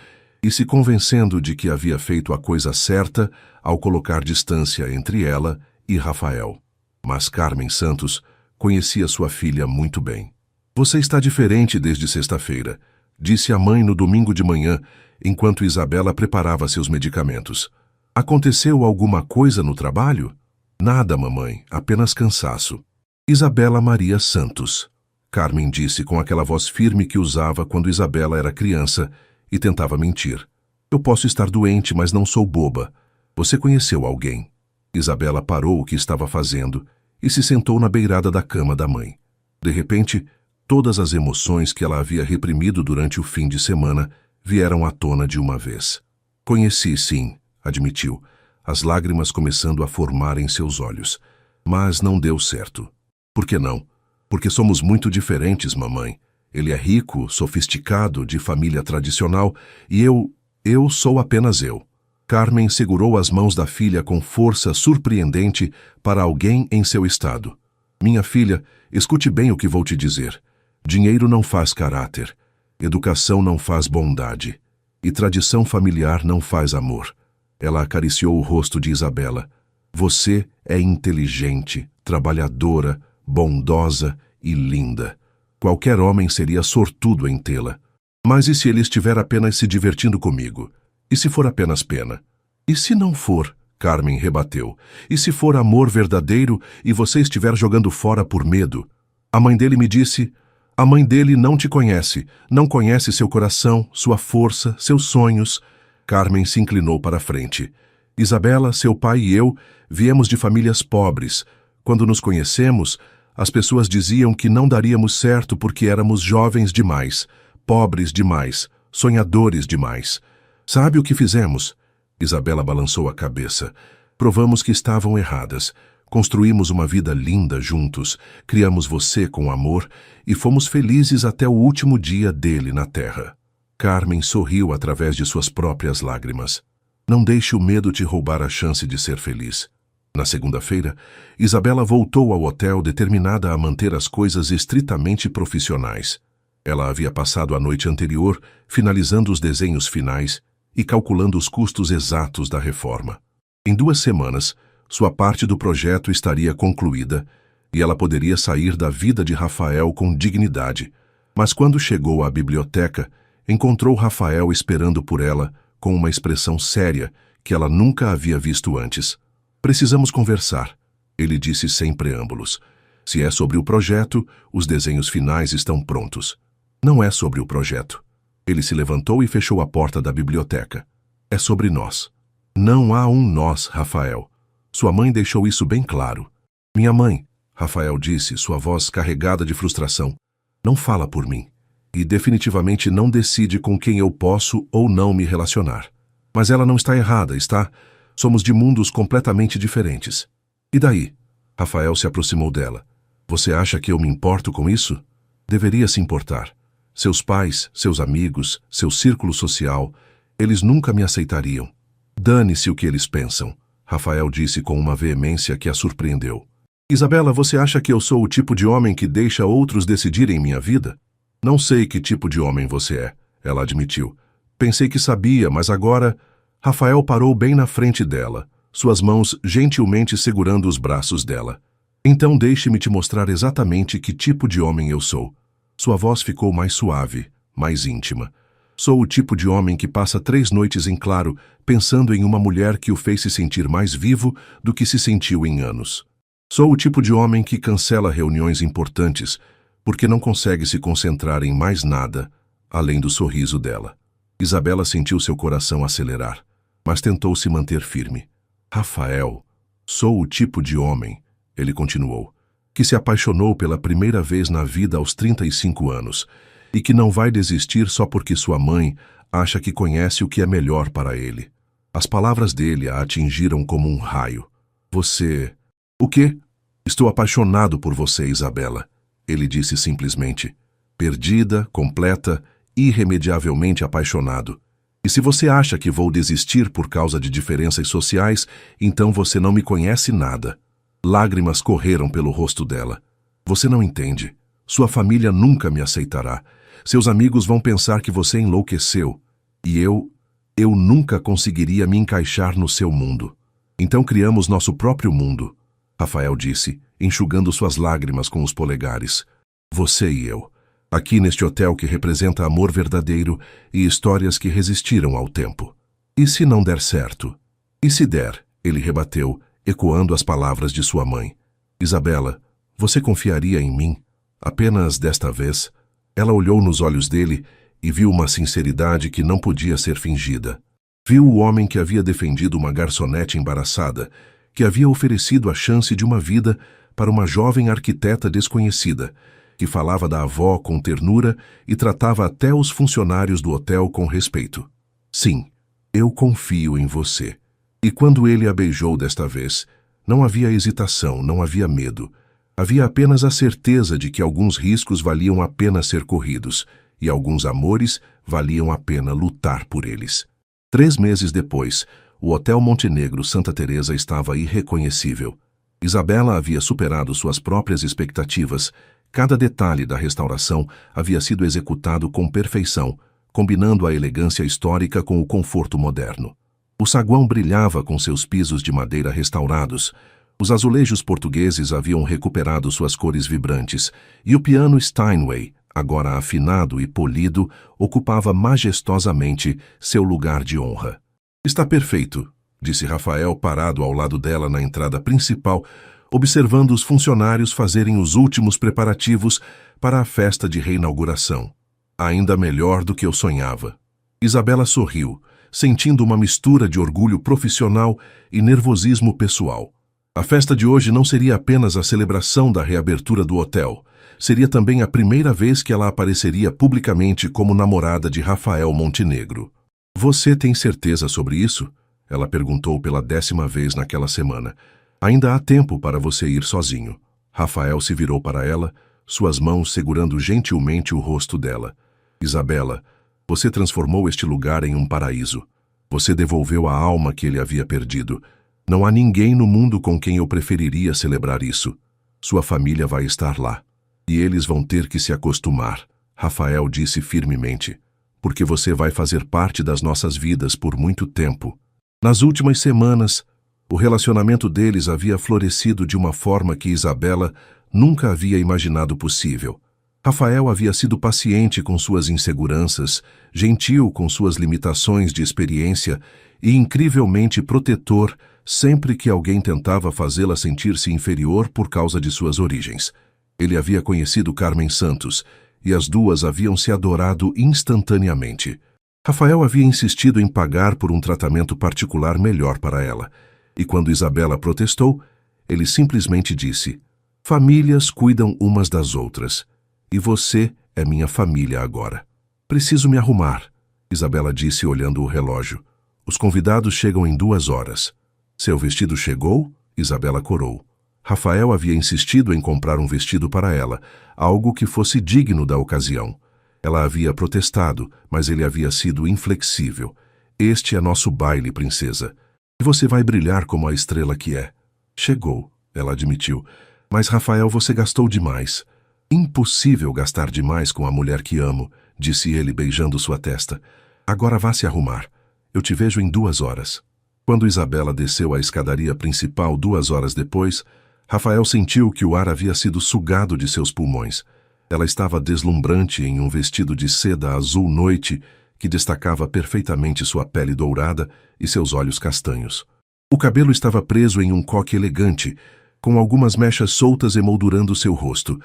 e se convencendo de que havia feito a coisa certa ao colocar distância entre ela e Rafael. Mas Carmen Santos conhecia sua filha muito bem. Você está diferente desde sexta-feira, disse a mãe no domingo de manhã, enquanto Isabela preparava seus medicamentos. Aconteceu alguma coisa no trabalho? Nada, mamãe, apenas cansaço. Isabela Maria Santos, Carmen disse com aquela voz firme que usava quando Isabela era criança e tentava mentir. Eu posso estar doente, mas não sou boba. Você conheceu alguém? Isabela parou o que estava fazendo e se sentou na beirada da cama da mãe. De repente, todas as emoções que ela havia reprimido durante o fim de semana vieram à tona de uma vez. Conheci, sim, admitiu, as lágrimas começando a formar em seus olhos. Mas não deu certo. Por que não? Porque somos muito diferentes, mamãe. Ele é rico, sofisticado, de família tradicional, e eu sou apenas eu. Carmen segurou as mãos da filha com força surpreendente para alguém em seu estado. Minha filha, escute bem o que vou te dizer. Dinheiro não faz caráter, educação não faz bondade, e tradição familiar não faz amor. Ela acariciou o rosto de Isabela. Você é inteligente, trabalhadora, bondosa e linda. Qualquer homem seria sortudo em tê-la. Mas e se ele estiver apenas se divertindo comigo? E se for apenas pena? E se não for? Carmen rebateu. E se for amor verdadeiro e você estiver jogando fora por medo? A mãe dele me disse: a mãe dele não te conhece, não conhece seu coração, sua força, seus sonhos. Carmen se inclinou para a frente. Isabela, seu pai e eu viemos de famílias pobres. Quando nos conhecemos, as pessoas diziam que não daríamos certo porque éramos jovens demais, pobres demais, sonhadores demais. Sabe o que fizemos? Isabela balançou a cabeça. Provamos que estavam erradas. Construímos uma vida linda juntos, criamos você com amor e fomos felizes até o último dia dele na terra. Carmen sorriu através de suas próprias lágrimas. Não deixe o medo te roubar a chance de ser feliz. Na segunda-feira, Isabela voltou ao hotel determinada a manter as coisas estritamente profissionais. Ela havia passado a noite anterior finalizando os desenhos finais e calculando os custos exatos da reforma. Em 2 semanas, sua parte do projeto estaria concluída e ela poderia sair da vida de Rafael com dignidade. Mas quando chegou à biblioteca, encontrou Rafael esperando por ela com uma expressão séria que ela nunca havia visto antes. Precisamos conversar, ele disse sem preâmbulos. Se é sobre o projeto, os desenhos finais estão prontos. Não é sobre o projeto. Ele se levantou e fechou a porta da biblioteca. É sobre nós. Não há um nós, Rafael. Sua mãe deixou isso bem claro. Minha mãe, Rafael disse, sua voz carregada de frustração, não fala por mim. E definitivamente não decide com quem eu posso ou não me relacionar. Mas ela não está errada, está? Somos de mundos completamente diferentes. E daí? Rafael se aproximou dela. Você acha que eu me importo com isso? Deveria se importar. Seus pais, seus amigos, seu círculo social, eles nunca me aceitariam. Dane-se o que eles pensam, Rafael disse com uma veemência que a surpreendeu. Isabela, você acha que eu sou o tipo de homem que deixa outros decidirem minha vida? Não sei que tipo de homem você é, ela admitiu. Pensei que sabia, mas agora... Rafael parou bem na frente dela, suas mãos gentilmente segurando os braços dela. Então deixe-me te mostrar exatamente que tipo de homem eu sou. Sua voz ficou mais suave, mais íntima. Sou o tipo de homem que passa 3 noites em claro pensando em uma mulher que o fez se sentir mais vivo do que se sentiu em anos. Sou o tipo de homem que cancela reuniões importantes porque não consegue se concentrar em mais nada além do sorriso dela. Isabela sentiu seu coração acelerar, mas tentou se manter firme. Rafael, sou o tipo de homem, ele continuou, que se apaixonou pela primeira vez na vida aos 35 anos e que não vai desistir só porque sua mãe acha que conhece o que é melhor para ele. As palavras dele a atingiram como um raio. Você... O quê? Estou apaixonado por você, Isabela, ele disse simplesmente. Perdida, completa, irremediavelmente apaixonado. E se você acha que vou desistir por causa de diferenças sociais, então você não me conhece nada. Lágrimas correram pelo rosto dela. Você não entende. Sua família nunca me aceitará. Seus amigos vão pensar que você enlouqueceu. E eu nunca conseguiria me encaixar no seu mundo. Então criamos nosso próprio mundo, Rafael disse, enxugando suas lágrimas com os polegares. Você e eu. Aqui neste hotel que representa amor verdadeiro e histórias que resistiram ao tempo. E se não der certo? E se der? Ele rebateu, ecoando as palavras de sua mãe. Isabela, você confiaria em mim? Apenas desta vez? Ela olhou nos olhos dele e viu uma sinceridade que não podia ser fingida. Viu o homem que havia defendido uma garçonete embaraçada, que havia oferecido a chance de uma vida para uma jovem arquiteta desconhecida, que falava da avó com ternura e tratava até os funcionários do hotel com respeito. Sim, eu confio em você. E quando ele a beijou desta vez, não havia hesitação, não havia medo. Havia apenas a certeza de que alguns riscos valiam a pena ser corridos e alguns amores valiam a pena lutar por eles. 3 meses depois, o Hotel Montenegro Santa Teresa estava irreconhecível. Isabela havia superado suas próprias expectativas. Cada detalhe da restauração havia sido executado com perfeição, combinando a elegância histórica com o conforto moderno. O saguão brilhava com seus pisos de madeira restaurados, Os azulejos portugueses haviam recuperado suas cores vibrantes, e o piano Steinway, agora afinado e polido, ocupava majestosamente seu lugar de honra. Está perfeito, disse Rafael parado ao lado dela na entrada principal, observando os funcionários fazerem os últimos preparativos para a festa de reinauguração. Ainda melhor do que eu sonhava. Isabela sorriu, sentindo uma mistura de orgulho profissional e nervosismo pessoal. A festa de hoje não seria apenas a celebração da reabertura do hotel. Seria também a primeira vez que ela apareceria publicamente como namorada de Rafael Montenegro. Você tem certeza sobre isso? Ela perguntou pela 10ª vez naquela semana. Ainda há tempo para você ir sozinho. Rafael se virou para ela, suas mãos segurando gentilmente o rosto dela. Isabela, você transformou este lugar em um paraíso. Você devolveu a alma que ele havia perdido. Não há ninguém no mundo com quem eu preferiria celebrar isso. Sua família vai estar lá. E eles vão ter que se acostumar, Rafael disse firmemente, porque você vai fazer parte das nossas vidas por muito tempo. Nas últimas semanas, o relacionamento deles havia florescido de uma forma que Isabela nunca havia imaginado possível. Rafael havia sido paciente com suas inseguranças, gentil com suas limitações de experiência e incrivelmente protetor sempre que alguém tentava fazê-la sentir-se inferior por causa de suas origens. Ele havia conhecido Carmen Santos, e as duas haviam se adorado instantaneamente. Rafael havia insistido em pagar por um tratamento particular melhor para ela, e quando Isabela protestou, ele simplesmente disse: famílias cuidam umas das outras, e você é minha família agora. Preciso me arrumar, Isabela disse olhando o relógio. Os convidados chegam em 2 horas. Seu vestido chegou? Isabela corou. Rafael havia insistido em comprar um vestido para ela, algo que fosse digno da ocasião. Ela havia protestado, mas ele havia sido inflexível. Este é nosso baile, princesa. E você vai brilhar como a estrela que é. Chegou, ela admitiu. Mas, Rafael, você gastou demais. Impossível gastar demais com a mulher que amo, disse ele beijando sua testa. Agora vá se arrumar. Eu te vejo em 2 horas. Quando Isabela desceu a escadaria principal 2 horas depois, Rafael sentiu que o ar havia sido sugado de seus pulmões. Ela estava deslumbrante em um vestido de seda azul noite que destacava perfeitamente sua pele dourada e seus olhos castanhos. O cabelo estava preso em um coque elegante, com algumas mechas soltas emoldurando seu rosto,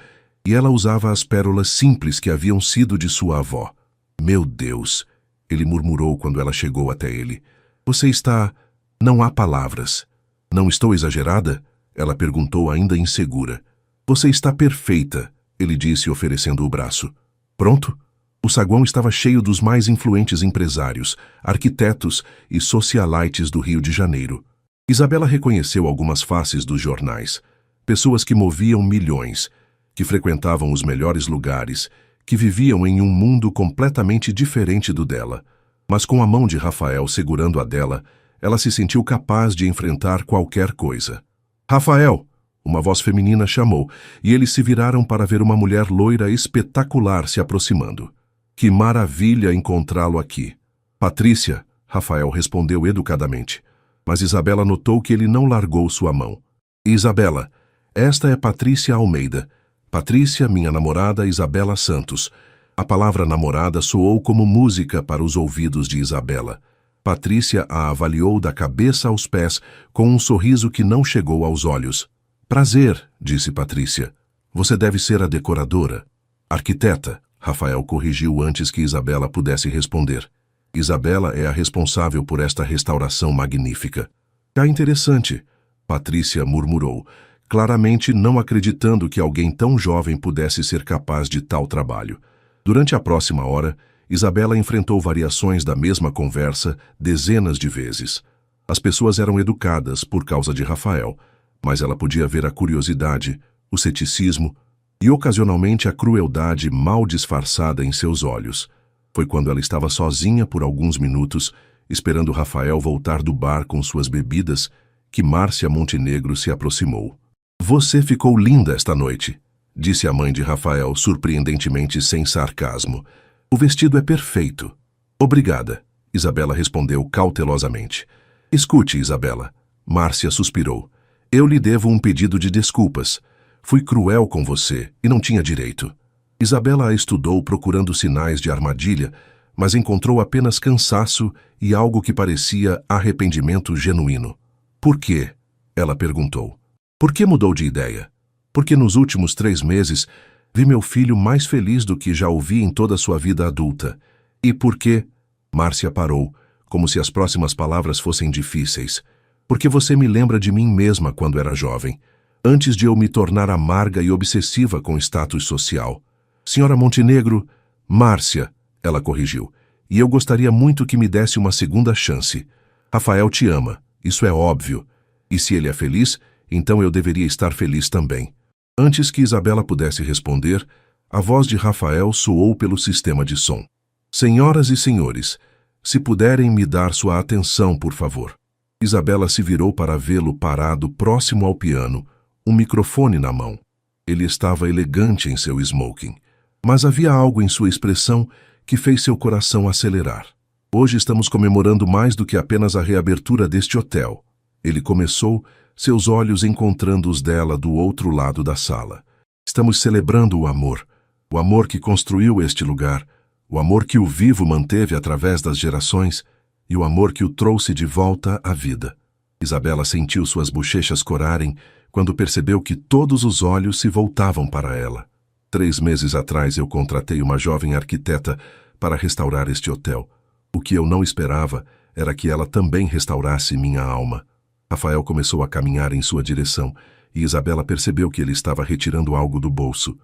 e ela usava as pérolas simples que haviam sido de sua avó. Meu Deus! Ele murmurou quando ela chegou até ele. Você está... Não há palavras. Não estou exagerada? Ela perguntou ainda insegura. Você está perfeita, ele disse oferecendo o braço. Pronto? O saguão estava cheio dos mais influentes empresários, arquitetos e socialites do Rio de Janeiro. Isabela reconheceu algumas faces dos jornais. Pessoas que moviam milhões, que frequentavam os melhores lugares, que viviam em um mundo completamente diferente do dela. Mas com a mão de Rafael segurando a dela, ela se sentiu capaz de enfrentar qualquer coisa. Rafael! Uma voz feminina chamou, e eles se viraram para ver uma mulher loira espetacular se aproximando. Que maravilha encontrá-lo aqui. Patrícia, Rafael respondeu educadamente, mas Isabela notou que ele não largou sua mão. Isabela, esta é Patrícia Almeida. Patrícia, minha namorada Isabela Santos. A palavra namorada soou como música para os ouvidos de Isabela. Patrícia a avaliou da cabeça aos pés com um sorriso que não chegou aos olhos. Prazer, disse Patrícia. Você deve ser a decoradora. Arquiteta, Rafael corrigiu antes que Isabela pudesse responder. Isabela é a responsável por esta restauração magnífica. Cá interessante, Patrícia murmurou, claramente não acreditando que alguém tão jovem pudesse ser capaz de tal trabalho. Durante a próxima hora, Isabela enfrentou variações da mesma conversa dezenas de vezes. As pessoas eram educadas por causa de Rafael, mas ela podia ver a curiosidade, o ceticismo e, ocasionalmente, a crueldade mal disfarçada em seus olhos. Foi quando ela estava sozinha por alguns minutos, esperando Rafael voltar do bar com suas bebidas, que Márcia Montenegro se aproximou. Você ficou linda esta noite, disse a mãe de Rafael, surpreendentemente sem sarcasmo. O vestido é perfeito. Obrigada, Isabela respondeu cautelosamente. Escute, Isabela. Márcia suspirou. Eu lhe devo um pedido de desculpas. Fui cruel com você e não tinha direito. Isabela a estudou procurando sinais de armadilha, mas encontrou apenas cansaço e algo que parecia arrependimento genuíno. Por quê? Ela perguntou. Por que mudou de ideia? Porque nos últimos 3 meses vi meu filho mais feliz do que já o vi em toda a sua vida adulta. E por quê? Márcia parou, como se as próximas palavras fossem difíceis. Porque você me lembra de mim mesma quando era jovem, antes de eu me tornar amarga e obsessiva com status social. Senhora Montenegro, Márcia, ela corrigiu, e eu gostaria muito que me desse uma segunda chance. Rafael te ama, isso é óbvio. E se ele é feliz, então eu deveria estar feliz também. Antes que Isabela pudesse responder, a voz de Rafael soou pelo sistema de som. Senhoras e senhores, se puderem me dar sua atenção, por favor. Isabela se virou para vê-lo parado próximo ao piano, um microfone na mão. Ele estava elegante em seu smoking, mas havia algo em sua expressão que fez seu coração acelerar. Hoje estamos comemorando mais do que apenas a reabertura deste hotel. Ele começou, seus olhos encontrando os dela do outro lado da sala. Estamos celebrando o amor que construiu este lugar, o amor que o vivo manteve através das gerações e o amor que o trouxe de volta à vida. Isabela sentiu suas bochechas corarem quando percebeu que todos os olhos se voltavam para ela. 3 meses atrás eu contratei uma jovem arquiteta para restaurar este hotel. O que eu não esperava era que ela também restaurasse minha alma. Rafael começou a caminhar em sua direção e Isabela percebeu que ele estava retirando algo do bolso.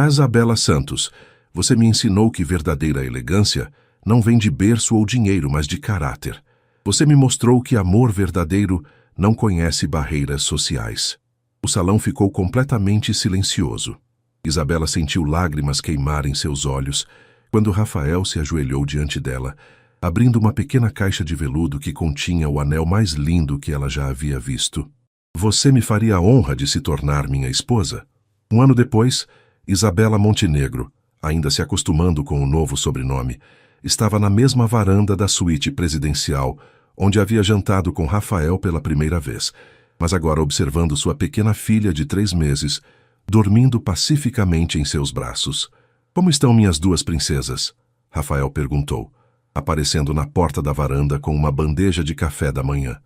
Isabela Santos, você me ensinou que verdadeira elegância não vem de berço ou dinheiro, mas de caráter. Você me mostrou que amor verdadeiro não conhece barreiras sociais. O salão ficou completamente silencioso. Isabela sentiu lágrimas queimar em seus olhos quando Rafael se ajoelhou diante dela, abrindo uma pequena caixa de veludo que continha o anel mais lindo que ela já havia visto. Você me faria a honra de se tornar minha esposa? 1 ano depois, Isabela Montenegro, ainda se acostumando com o novo sobrenome, estava na mesma varanda da suíte presidencial, onde havia jantado com Rafael pela primeira vez, mas agora observando sua pequena filha de 3 meses, dormindo pacificamente em seus braços. Como estão minhas 2 princesas? Rafael perguntou, aparecendo na porta da varanda com uma bandeja de café da manhã.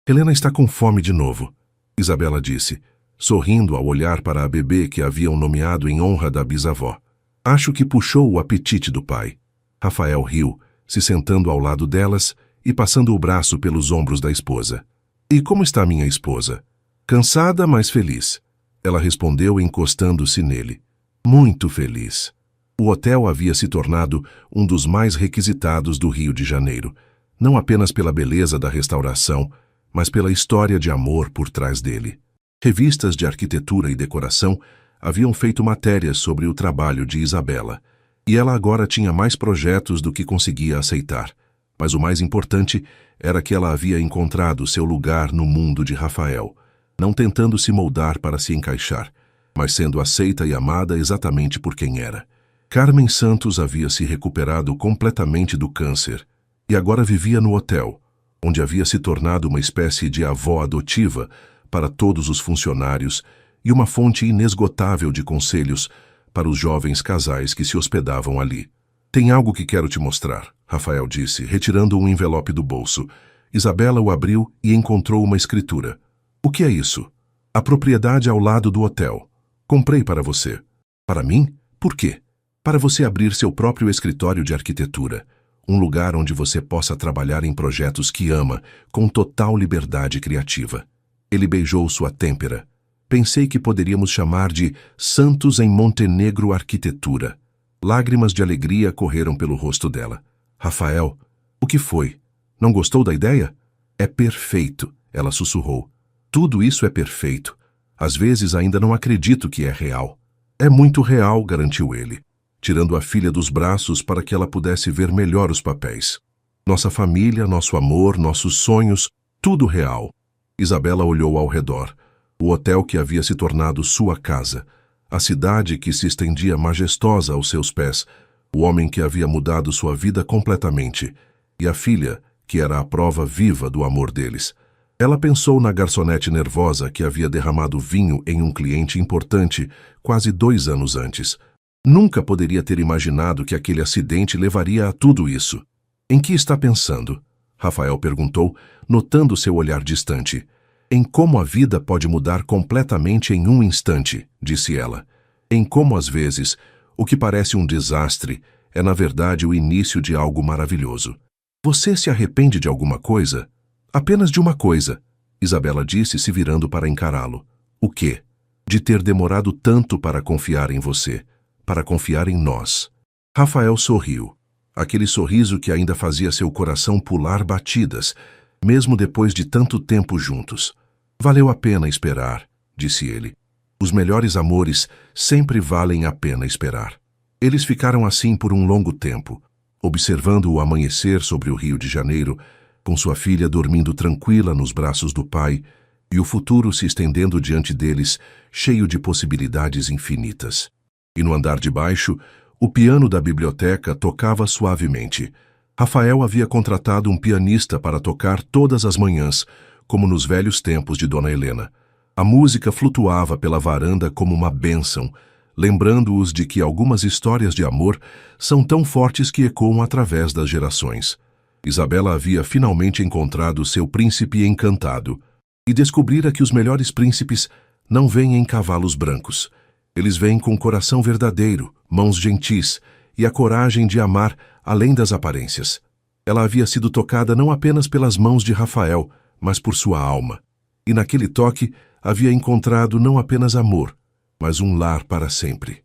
Helena está com fome de novo, Isabela disse, sorrindo ao olhar para a bebê que haviam nomeado em honra da bisavó. Acho que puxou o apetite do pai. Rafael riu, se sentando ao lado delas e passando o braço pelos ombros da esposa. E como está minha esposa? Cansada, mas feliz. Ela respondeu encostando-se nele. Muito feliz. O hotel havia se tornado um dos mais requisitados do Rio de Janeiro, não apenas pela beleza da restauração, mas pela história de amor por trás dele. Revistas de arquitetura e decoração haviam feito matérias sobre o trabalho de Isabela, e ela agora tinha mais projetos do que conseguia aceitar. Mas o mais importante era que ela havia encontrado seu lugar no mundo de Rafael, não tentando se moldar para se encaixar, mas sendo aceita e amada exatamente por quem era. Carmen Santos havia se recuperado completamente do câncer e agora vivia no hotel, onde havia se tornado uma espécie de avó adotiva para todos os funcionários e uma fonte inesgotável de conselhos para os jovens casais que se hospedavam ali. Tem algo que quero te mostrar, Rafael disse, retirando um envelope do bolso. Isabela o abriu e encontrou uma escritura. O que é isso? A propriedade ao lado do hotel. Comprei para você. Para mim? Por quê? Para você abrir seu próprio escritório de arquitetura. Um lugar onde você possa trabalhar em projetos que ama, com total liberdade criativa. Ele beijou sua têmpera. Pensei que poderíamos chamar de Santos em Montenegro Arquitetura. Lágrimas de alegria correram pelo rosto dela. Rafael, o que foi? Não gostou da ideia? É perfeito, ela sussurrou. Tudo isso é perfeito. Às vezes ainda não acredito que é real. É muito real, garantiu ele, tirando a filha dos braços para que ela pudesse ver melhor os papéis. Nossa família, nosso amor, nossos sonhos, tudo real. Isabela olhou ao redor. O hotel que havia se tornado sua casa, a cidade que se estendia majestosa aos seus pés, o homem que havia mudado sua vida completamente, e a filha, que era a prova viva do amor deles. Ela pensou na garçonete nervosa que havia derramado vinho em um cliente importante quase 2 anos antes. Nunca poderia ter imaginado que aquele acidente levaria a tudo isso. Em que está pensando? Rafael perguntou, notando seu olhar distante. Em como a vida pode mudar completamente em um instante, disse ela. Em como, às vezes, o que parece um desastre é, na verdade, o início de algo maravilhoso. Você se arrepende de alguma coisa? Apenas de uma coisa, Isabela disse, se virando para encará-lo. O quê? De ter demorado tanto para confiar em você, para confiar em nós. Rafael sorriu. Aquele sorriso que ainda fazia seu coração pular batidas, mesmo depois de tanto tempo juntos. Valeu a pena esperar, disse ele. Os melhores amores sempre valem a pena esperar. Eles ficaram assim por um longo tempo, observando o amanhecer sobre o Rio de Janeiro, com sua filha dormindo tranquila nos braços do pai e o futuro se estendendo diante deles, cheio de possibilidades infinitas. E no andar de baixo, o piano da biblioteca tocava suavemente. Rafael havia contratado um pianista para tocar todas as manhãs, como nos velhos tempos de Dona Helena. A música flutuava pela varanda como uma bênção, lembrando-os de que algumas histórias de amor são tão fortes que ecoam através das gerações. Isabela havia finalmente encontrado seu príncipe encantado e descobrira que os melhores príncipes não vêm em cavalos brancos. Eles vêm com coração verdadeiro, mãos gentis e a coragem de amar além das aparências. Ela havia sido tocada não apenas pelas mãos de Rafael, mas por sua alma. E naquele toque havia encontrado não apenas amor, mas um lar para sempre.